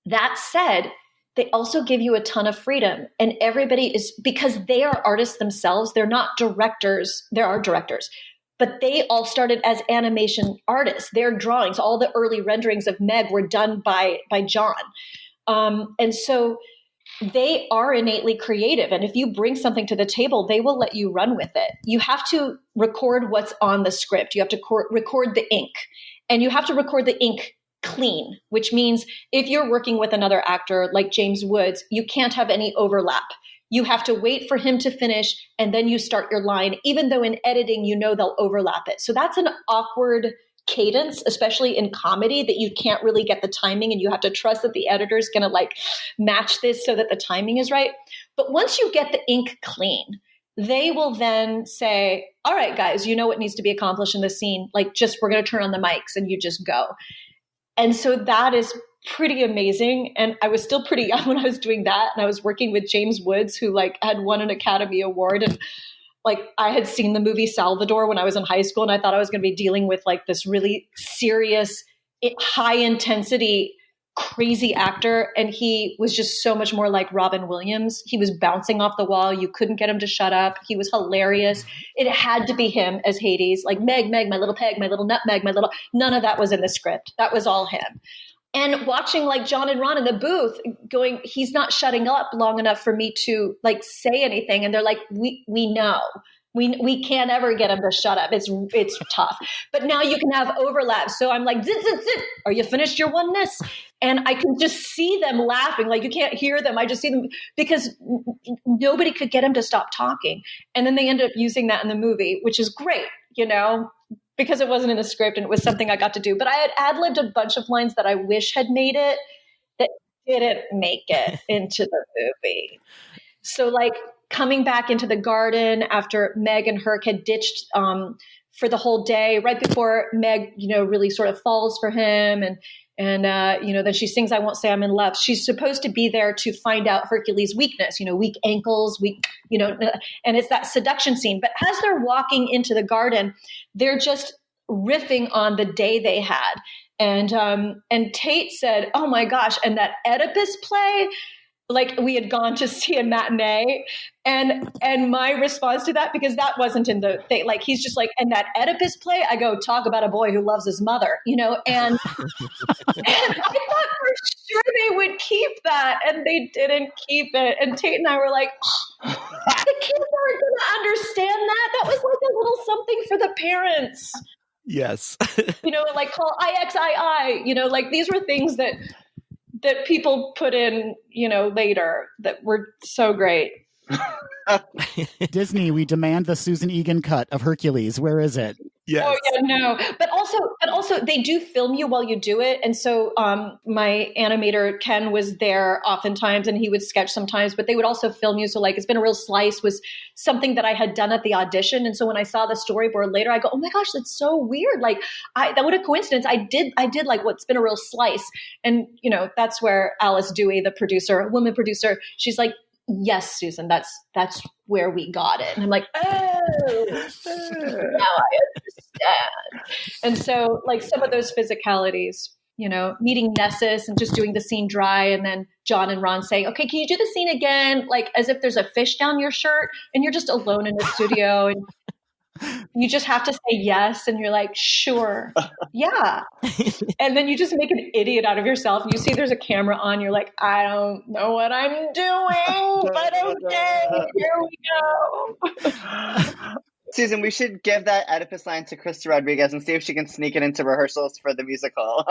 That said, they also give you a ton of freedom, and everybody is, because they are artists themselves, they're not directors. There are directors, but they all started as animation artists. Their drawings, all the early renderings of Meg were done by John. And so they are innately creative. And if you bring something to the table, they will let you run with it. You have to record what's on the script. You have to record the ink, and you have to record the ink clean, which means if you're working with another actor like James Woods, you can't have any overlap. You have to wait for him to finish, and then you start your line, even though in editing, they'll overlap it. So that's an awkward cadence, especially in comedy, that you can't really get the timing, and you have to trust that the editor is going to match this so that the timing is right. But once you get the ink clean, they will then say, all right, guys, you know what needs to be accomplished in the scene. We're going to turn on the mics, and you just go. And so that is pretty amazing. And I was still pretty young when I was doing that. And I was working with James Woods, who had won an Academy Award. And I had seen the movie Salvador when I was in high school, and I thought I was going to be dealing with this really serious, high intensity crazy actor, and he was just so much more like Robin Williams. He was bouncing off the wall. You couldn't get him to shut up. He was hilarious. It had to be him as Hades, like Meg, my little peg, my little nutmeg, none of that was in the script. That was all him. And watching like John and Ron in the booth going, he's not shutting up long enough for me to like say anything. And they're like, we know. We can't ever get him to shut up. It's tough. But now you can have overlap. So I'm like, zit, zit, zit. Are you finished your oneness? And I can just see them laughing. Like you can't hear them. I just see them because nobody could get him to stop talking. And then they ended up using that in the movie, which is great, because it wasn't in the script and it was something I got to do. But I had ad-libbed a bunch of lines that I wish had made it that didn't make it into the movie. So like, coming back into the garden after Meg and Herc had ditched for the whole day, right before Meg, really sort of falls for him. And then she sings, "I Won't Say I'm in Love." She's supposed to be there to find out Hercules' weakness, weak ankles, and it's that seduction scene. But as they're walking into the garden, they're just riffing on the day they had. And Tate said, "Oh my gosh." And that Oedipus play, like we had gone to see a matinee, and my response to that, because that wasn't in the thing, like he's just like, and that Oedipus play, I go, talk about a boy who loves his mother, and I thought for sure they would keep that, and they didn't keep it. And Tate and I were like, the kids aren't going to understand that. That was like a little something for the parents. Yes. Like call IXII, like these were things that people put in, later that were so great. Disney, we demand the Susan Egan cut of Hercules. Where is it? Yes. Oh yeah, no. But also they do film you while you do it. And so my animator Ken was there oftentimes, and he would sketch sometimes, but they would also film you. So like It's Been a Real Slice was something that I had done at the audition. And so when I saw the storyboard later, I go, oh my gosh, that's so weird. Like that what a coincidence. I did like What's Been a Real Slice. And that's where Alice Dewey, the producer, woman producer, she's like, yes, Susan, that's where we got it. And I'm like, oh, now I understand. And so like some of those physicalities, meeting Nessus and just doing the scene dry, and then John and Ron saying, okay, can you do the scene again? Like as if there's a fish down your shirt and you're just alone in the studio and you just have to say yes. And you're like, sure. Yeah. And then you just make an idiot out of yourself. You see there's a camera on. You're like, I don't know what I'm doing, but okay, here we go. Susan, we should give that Oedipus line to Krista Rodriguez and see if she can sneak it into rehearsals for the musical.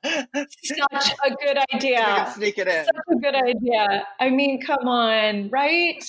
Such a good idea. She can sneak it in. Such a good idea. I mean, come on, right?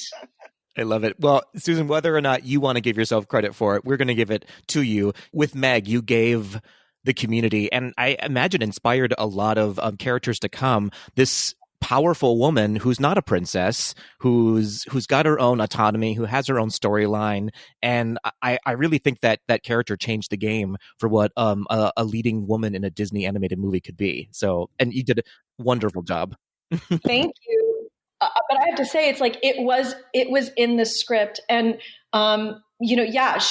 I love it. Well, Susan, whether or not you want to give yourself credit for it, we're going to give it to you. With Meg, you gave the community, and I imagine inspired a lot of characters to come, this powerful woman who's not a princess, who's got her own autonomy, who has her own storyline. And I really think that character changed the game for what a leading woman in a Disney animated movie could be. So, and you did a wonderful job. Thank you. But I have to say, it's like it was in the script, and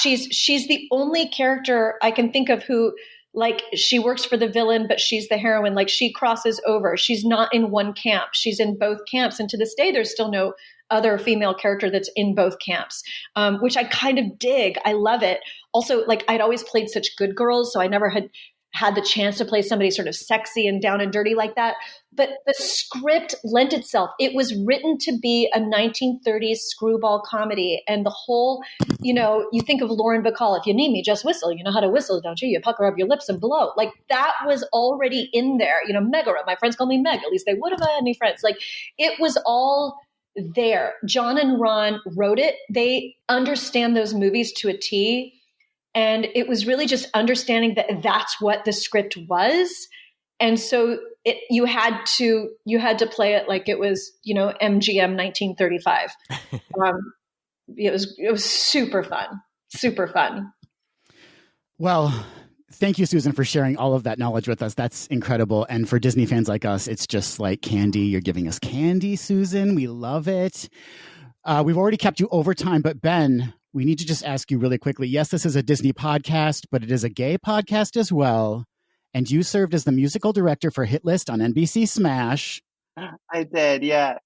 she's the only character I can think of who, like, she works for the villain, but she's the heroine. Like, she crosses over. She's not in one camp. She's in both camps, and to this day, there's still no other female character that's in both camps, which I kind of dig. I love it. Also, like, I'd always played such good girls, so I never had the chance to play somebody sort of sexy and down and dirty like that. But the script lent itself. It was written to be a 1930s screwball comedy. And the whole, you think of Lauren Bacall, if you need me, just whistle. You know how to whistle, don't you? You pucker up your lips and blow. Like that was already in there. Megara, my friends call me Meg. At least they would have had any friends. Like it was all there. John and Ron wrote it. They understand those movies to a T. And it was really just understanding that that's what the script was. And so you had to play it like it was, MGM 1935. It was super fun, super fun. Well, thank you, Susan, for sharing all of that knowledge with us. That's incredible. And for Disney fans like us, it's just like candy. You're giving us candy, Susan. We love it. We've already kept you over time, but Ben, we need to just ask you really quickly. Yes, this is a Disney podcast, but it is a gay podcast as well. and you served as the musical director for Hit List on NBC Smash. I did, yeah.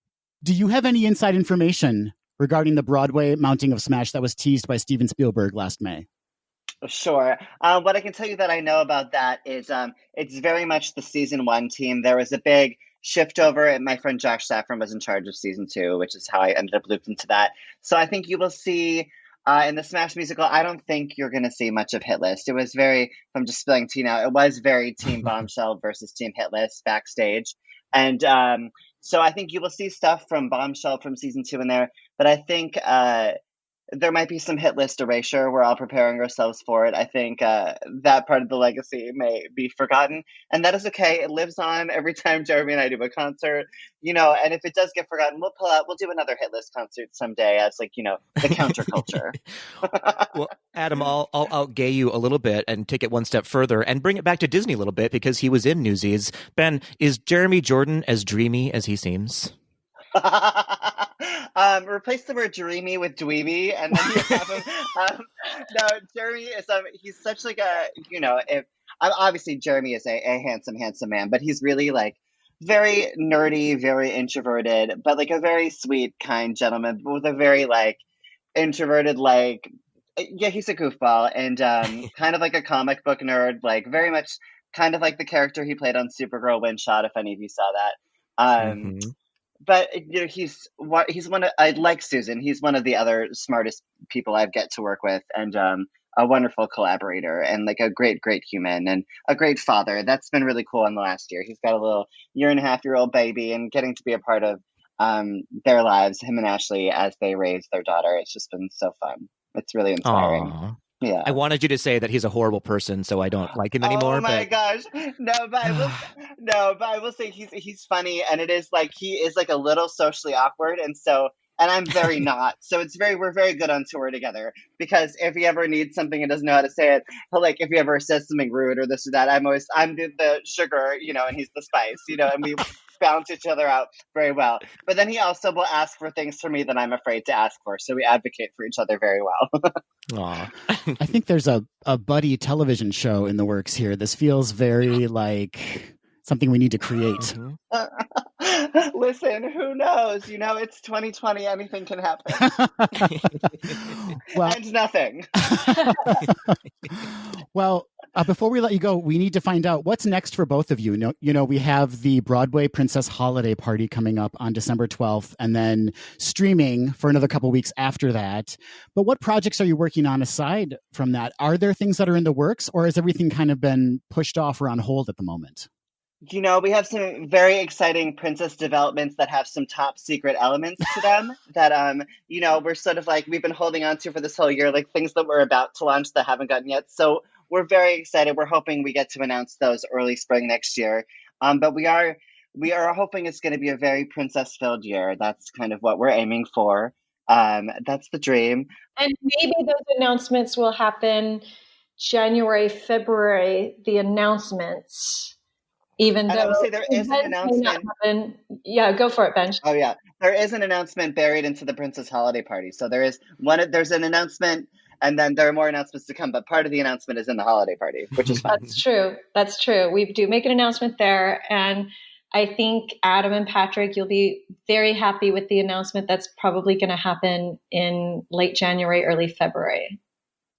Do you have any inside information regarding the Broadway mounting of Smash that was teased by Steven Spielberg last May? Sure. What I can tell you that I know about that is it's very much the season 1 team. There was a big shift over, and my friend Josh Safran was in charge of season 2, which is how I ended up looped into that. So I think you will see in the Smash musical, I don't think you're going to see much of Hit List. It was very, if I'm just spilling tea now, it was very Team Bombshell versus Team Hit List backstage. And so I think you will see stuff from Bombshell from season 2 in there, but I think there might be some Hit List erasure. We're all preparing ourselves for it. I think that part of the legacy may be forgotten, and that is okay. It lives on every time Jeremy and I do a concert, and if it does get forgotten, we'll do another Hit List concert someday as the counterculture. Well, Adam, I'll outgay you a little bit and take it one step further and bring it back to Disney a little bit because he was in Newsies. Ben, is Jeremy Jordan as dreamy as he seems? Replace the word dreamy with dweeby, and then you have him. No, Jeremy is he's such obviously Jeremy is a handsome man, but he's really very nerdy, very introverted, but a very sweet, kind gentleman with a very introverted he's a goofball and kind of like a comic book nerd, very much kind of like the character he played on Supergirl Windshot, if any of you saw that. But he's one of, I like Susan. He's one of the other smartest people I've get to work with, and a wonderful collaborator, and a great human, and a great father. That's been really cool in the last year. He's got a little 1.5-year-old baby, and getting to be a part of their lives, him and Ashley, as they raise their daughter. It's just been so fun. It's really inspiring. Aww. Yeah. I wanted you to say that he's a horrible person, so I don't like him anymore. Oh my gosh. No, but I will say he's funny, and it is he is a little socially awkward, and I'm very not. So we're very good on tour together, because if he ever needs something and doesn't know how to say it, he'll if he ever says something rude or this or that, I'm the sugar, and he's the spice, and we balance each other out very well. But then he also will ask for things for me that I'm afraid to ask for. So we advocate for each other very well. Aw. I think there's a buddy television show in the works here. This feels very something we need to create. Listen, who knows? It's 2020. Anything can happen. And nothing. Well, before we let you go, we need to find out what's next for both of you. We have the Broadway Princess Holiday Party coming up on December 12th, and then streaming for another couple weeks after that. But what projects are you working on aside from that? Are there things that are in the works, or has everything kind of been pushed off or on hold at the moment? We have some very exciting princess developments that have some top secret elements to them that, we're sort of we've been holding on to for this whole year, things that we're about to launch that haven't gotten yet. So we're very excited. We're hoping we get to announce those early spring next year. But we are hoping it's going to be a very princess-filled year. That's kind of what we're aiming for. That's the dream. And maybe those announcements will happen January, February, the announcements. Even though I would say there is an announcement. Yeah, go for it, Ben. Oh yeah, there is an announcement buried into the Princess Holiday Party. So there's an announcement, and then there are more announcements to come. But part of the announcement is in the holiday party, which is fun. That's true. We do make an announcement there, and I think Adam and Patrick, you'll be very happy with the announcement that's probably going to happen in late January, early February.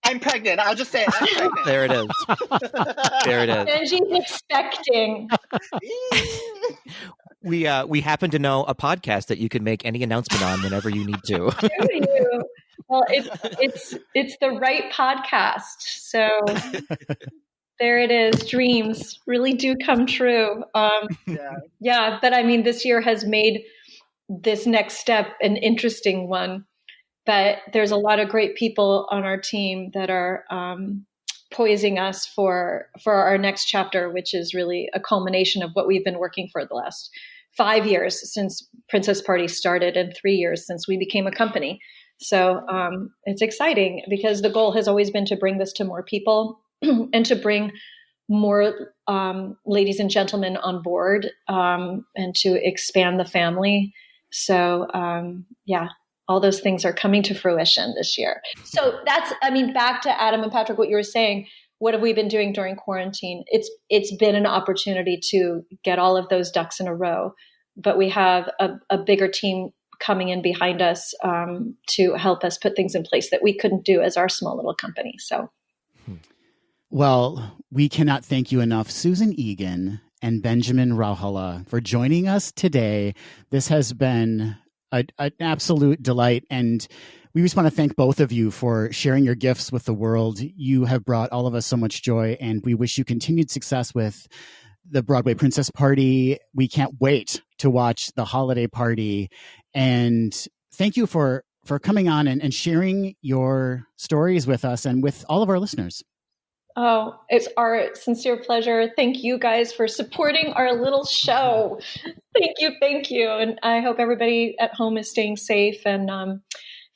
I'm pregnant. I'll just say it. I'm pregnant. There it is. There it is. Benji's expecting. We happen to know a podcast that you can make any announcement on whenever you need to. Do you? Well, it's the right podcast. So there it is. Dreams really do come true. Yeah, but I mean, this year has made this next step an interesting one. But there's a lot of great people on our team that are poising us for our next chapter, which is really a culmination of what we've been working for the last 5 years since Princess Party started and 3 years since we became a company. So it's exciting because the goal has always been to bring this to more people and to bring more ladies and gentlemen on board and to expand the family. So all those things are coming to fruition this year. So back to Adam and Patrick, what you were saying, what have we been doing during quarantine? It's been an opportunity to get all of those ducks in a row, but we have a bigger team coming in behind us to help us put things in place that we couldn't do as our small little company. So, well, we cannot thank you enough, Susan Egan and Benjamin Rauhala, for joining us today. This has been an absolute delight, and we just want to thank both of you for sharing your gifts with the world. You have brought all of us so much joy, and we wish you continued success with the Broadway Princess Party. We can't wait to watch the holiday party. And thank you for coming on and sharing your stories with us and with all of our listeners. Oh, it's our sincere pleasure. Thank you guys for supporting our little show. Thank you. And I hope everybody at home is staying safe and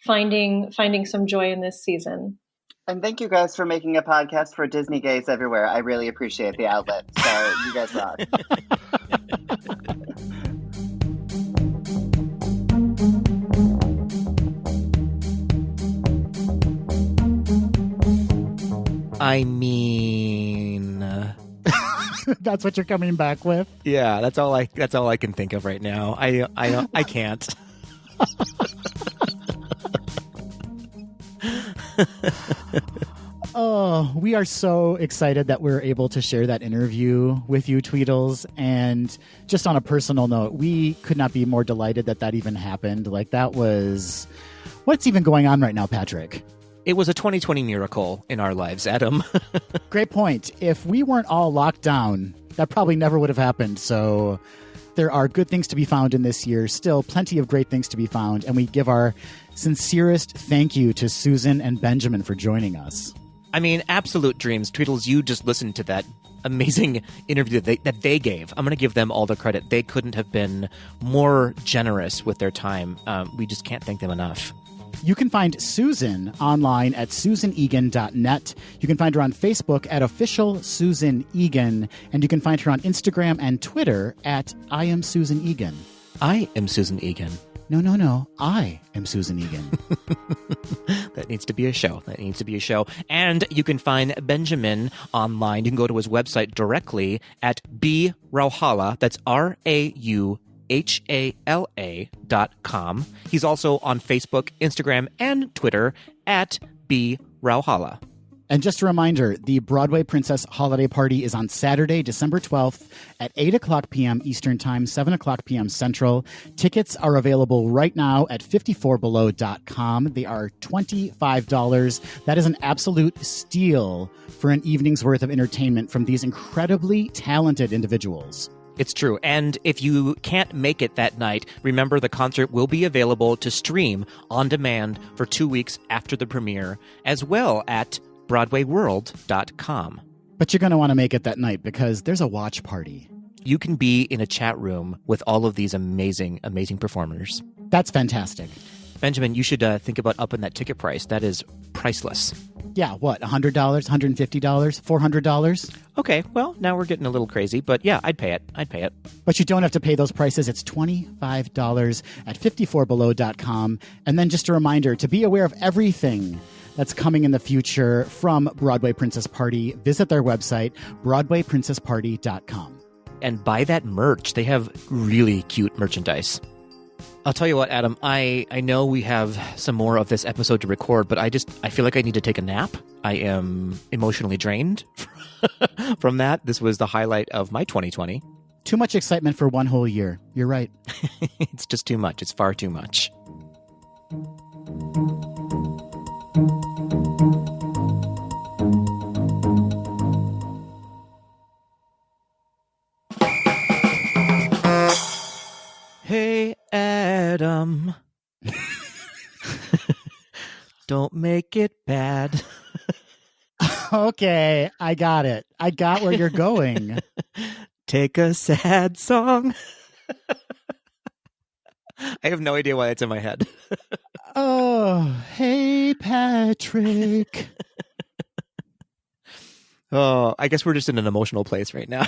finding some joy in this season. And thank you guys for making a podcast for Disney gays everywhere. I really appreciate the outlet. So you guys rock. I mean, that's what you're coming back with? Yeah, that's all I can think of right now. I can't. Oh, we are so excited that we're able to share that interview with you, Tweedles. And just on a personal note, we could not be more delighted that even happened. Like, that was... What's even going on right now, Patrick? It was a 2020 miracle in our lives, Adam. Great point. If we weren't all locked down, that probably never would have happened. So there are good things to be found in this year. Still plenty of great things to be found. And we give our sincerest thank you to Susan and Benjamin for joining us. I mean, absolute dreams. Tweedles, you just listened to that amazing interview that they gave. I'm going to give them all the credit. They couldn't have been more generous with their time. We just can't thank them enough. You can find Susan online at susanegan.net. You can find her on Facebook at official Susan Egan. And you can find her on Instagram and Twitter at I am Susan Egan. I am Susan Egan. No. I am Susan Egan. That needs to be a show. And you can find Benjamin online. You can go to his website directly at Rauhala. That's RAUHALA.com. He's also on Facebook, Instagram, and Twitter at Rauhala. And just a reminder, the Broadway Princess Holiday Party is on Saturday, December 12th at 8 o'clock p.m. Eastern Time, 7 o'clock p.m. Central. Tickets are available right now at 54below.com. They are $25. That is an absolute steal for an evening's worth of entertainment from these incredibly talented individuals. It's true. And if you can't make it that night, remember the concert will be available to stream on demand for 2 weeks after the premiere, as well at BroadwayWorld.com. But you're going to want to make it that night because there's a watch party. You can be in a chat room with all of these amazing, amazing performers. That's fantastic. Benjamin, you should think about upping that ticket price. That is priceless. Yeah, what, $100, $150, $400? Okay, well, now we're getting a little crazy, but yeah, I'd pay it. But you don't have to pay those prices. It's $25 at 54below.com. And then just a reminder to be aware of everything that's coming in the future from Broadway Princess Party. Visit their website, BroadwayPrincessParty.com. And buy that merch. They have really cute merchandise. I'll tell you what, Adam, I know we have some more of this episode to record, but I feel like I need to take a nap. I am emotionally drained from that. This was the highlight of my 2020. Too much excitement for one whole year. You're right. It's just too much. It's far too much. Hey, Adam. Don't make it bad. Okay, I got it. I got where you're going. Take a sad song. I have no idea why it's in my head. Oh, hey, Patrick. Oh, I guess we're just in an emotional place right now.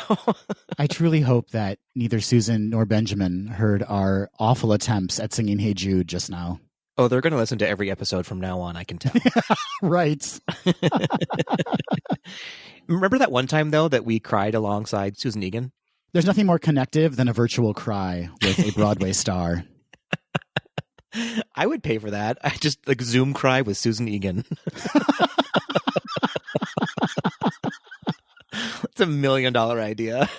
I truly hope that neither Susan nor Benjamin heard our awful attempts at singing Hey Jude just now. Oh, they're going to listen to every episode from now on, I can tell. Right. Remember that one time, though, that we cried alongside Susan Egan? There's nothing more connective than a virtual cry with a Broadway star. I would pay for that. I just like Zoom cry with Susan Egan. It's $1 million idea.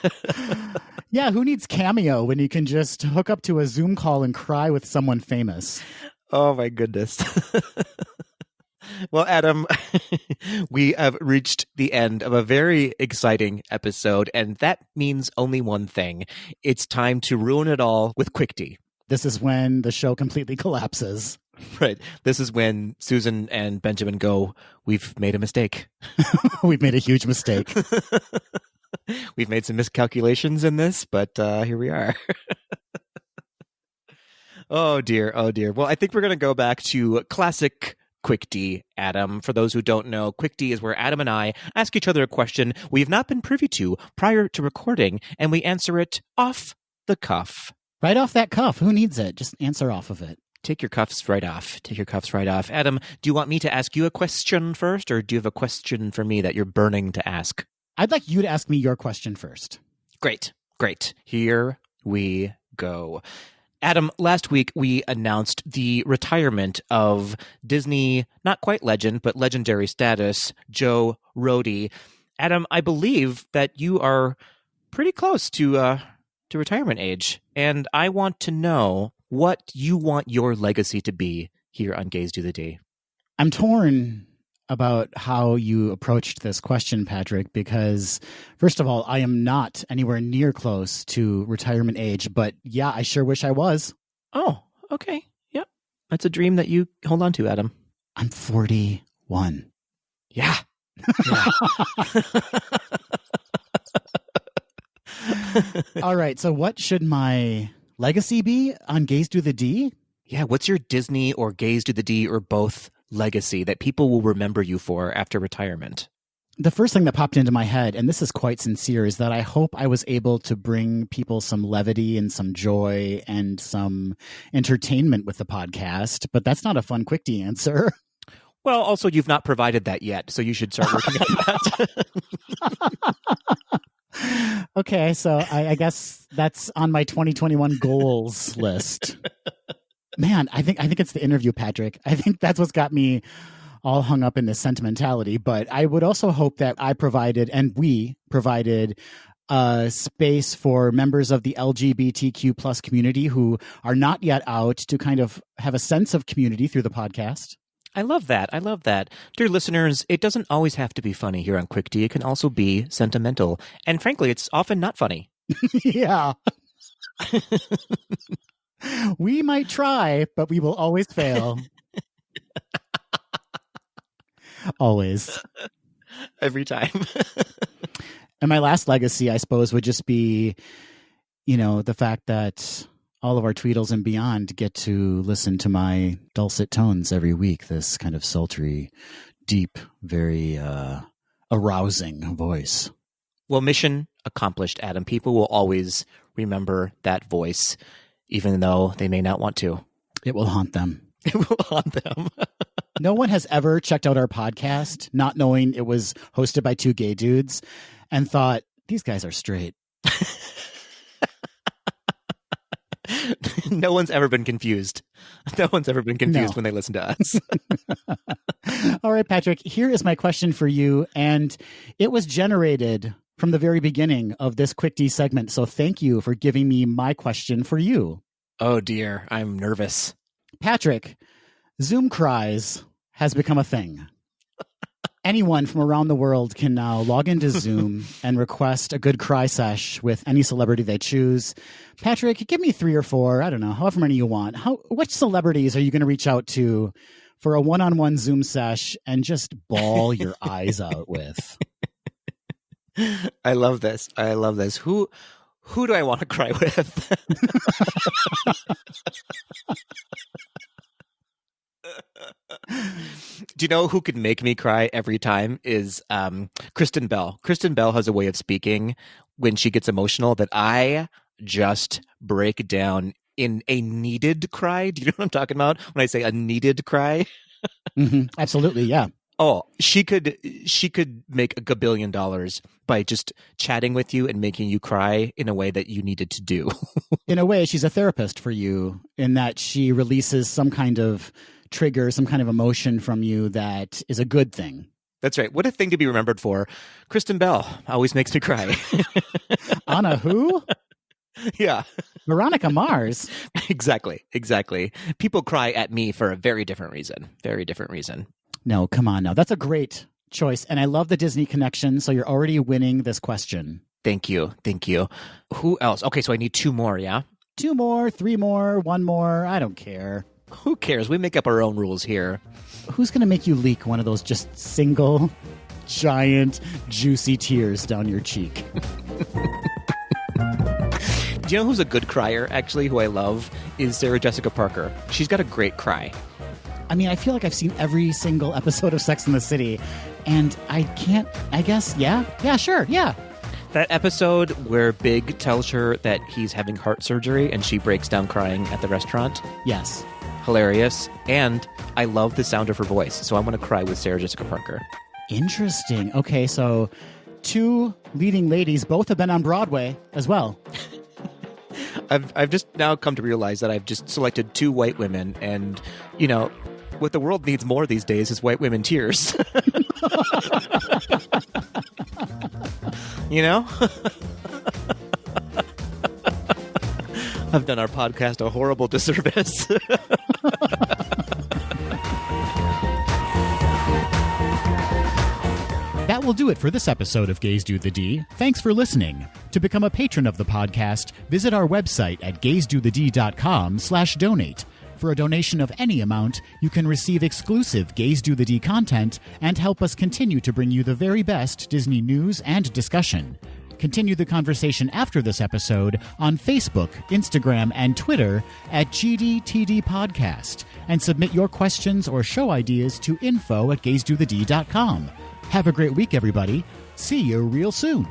Yeah, who needs Cameo when you can just hook up to a Zoom call and cry with someone famous? Oh, my goodness. Well, Adam, we have reached the end of a very exciting episode, and that means only one thing. It's time to ruin it all with Quick D. This is when the show completely collapses. Right. This is when Susan and Benjamin go, we've made a mistake. We've made a huge mistake. We've made some miscalculations in this, but here we are. Oh, dear. Oh, dear. Well, I think we're going to go back to classic Quick D, Adam. For those who don't know, Quick D is where Adam and I ask each other a question we have not been privy to prior to recording, and we answer it off the cuff. Right off that cuff. Who needs it? Just answer off of it. Take your cuffs right off. Take your cuffs right off. Adam, do you want me to ask you a question first, or do you have a question for me that you're burning to ask? I'd like you to ask me your question first. Great. Great. Here we go. Adam, last week we announced the retirement of Disney, not quite legend, but legendary status, Joe Rohde. Adam, I believe that you are pretty close to retirement age, and I want to know what you want your legacy to be here on Gays Do the D. I'm torn about how you approached this question, Patrick, because first of all, I am not anywhere near close to retirement age, but yeah, I sure wish I was. Oh, okay. Yep. That's a dream that you hold on to, Adam. I'm 41. Yeah. All right. So what should my legacy be on Gays Do the D? Yeah. What's your Disney or Gays Do the D or both legacy that people will remember you for after retirement? The first thing that popped into my head, and this is quite sincere, is that I hope I was able to bring people some levity and some joy and some entertainment with the podcast. But that's not a fun Quick D answer. Well, also, you've not provided that yet, so you should start working on that. Okay, so I guess that's on my 2021 goals list. Man, I think it's the interview, Patrick. I think that's what's got me all hung up in this sentimentality. But I would also hope that I provided, and we provided, space for members of the LGBTQ plus community who are not yet out to kind of have a sense of community through the podcast. I love that. I love that. Dear listeners, it doesn't always have to be funny here on Quick D. It can also be sentimental. And frankly, it's often not funny. Yeah. We might try, but we will always fail. Always. Every time. And my last legacy, I suppose, would just be, the fact that all of our Tweedles and beyond get to listen to my dulcet tones every week. This kind of sultry, deep, very arousing voice. Well, mission accomplished, Adam. People will always remember that voice, even though they may not want to. It will haunt them. It will haunt them. No one has ever checked out our podcast, not knowing it was hosted by two gay dudes, and thought, these guys are straight. No one's ever been confused. No one's ever been confused No. when they listen to us. All right, Patrick, here is my question for you. And it was generated from the very beginning of this Quick D segment. So thank you for giving me my question for you. Oh, dear. I'm nervous. Patrick, Zoom cries has become a thing. Anyone from around the world can now log into Zoom and request a good cry sesh with any celebrity they choose. Patrick, give me 3 or 4, I don't know, however many you want. Which celebrities are you going to reach out to for a one-on-one Zoom sesh and just bawl your eyes out with? I love this. I love this. Who do I want to cry with? Do you know who could make me cry every time is Kristen Bell. Kristen Bell has a way of speaking when she gets emotional that I just break down in a needed cry. Do you know what I'm talking about when I say a needed cry? Mm-hmm. Absolutely, yeah. Oh, she could make $1 billion by just chatting with you and making you cry in a way that you needed to do. In a way, she's a therapist for you in that she releases some kind of trigger, some kind of emotion from you that is a good thing. That's right. What a thing to be remembered for. Kristen Bell always makes me cry. Anna who? Yeah. Veronica Mars. Exactly. People cry at me for a very different reason. Very different reason. No, come on now. That's a great choice. And I love the Disney connection. So you're already winning this question. Thank you. Who else? Okay, so I need 2 more, yeah? 2 more, 3 more, 1 more. I don't care. Who cares? We make up our own rules here. Who's going to make you leak one of those just single, giant, juicy tears down your cheek? Do you know who's a good crier, actually, who I love, is Sarah Jessica Parker. She's got a great cry. I mean, I feel like I've seen every single episode of Sex and the City, and I can't, I guess, yeah, sure. That episode where Big tells her that he's having heart surgery and she breaks down crying at the restaurant. Yes. Hilarious. And I love the sound of her voice, so I'm going to cry with Sarah Jessica Parker. Interesting. Okay, so 2 leading ladies, both have been on Broadway as well. I've just now come to realize that I've just selected 2 white women, and, you know, what the world needs more these days is white women tears. You know? I've done our podcast a horrible disservice. That will do it for this episode of Gays Do the D. Thanks for listening. To become a patron of the podcast, visit our website at gaysdothed.com/donate. For a donation of any amount, you can receive exclusive Gays Do the D content and help us continue to bring you the very best Disney news and discussion. Continue the conversation after this episode on Facebook, Instagram, and Twitter at GDTD Podcast, and submit your questions or show ideas to info@gaysdothed.com. Have a great week, everybody. See you real soon.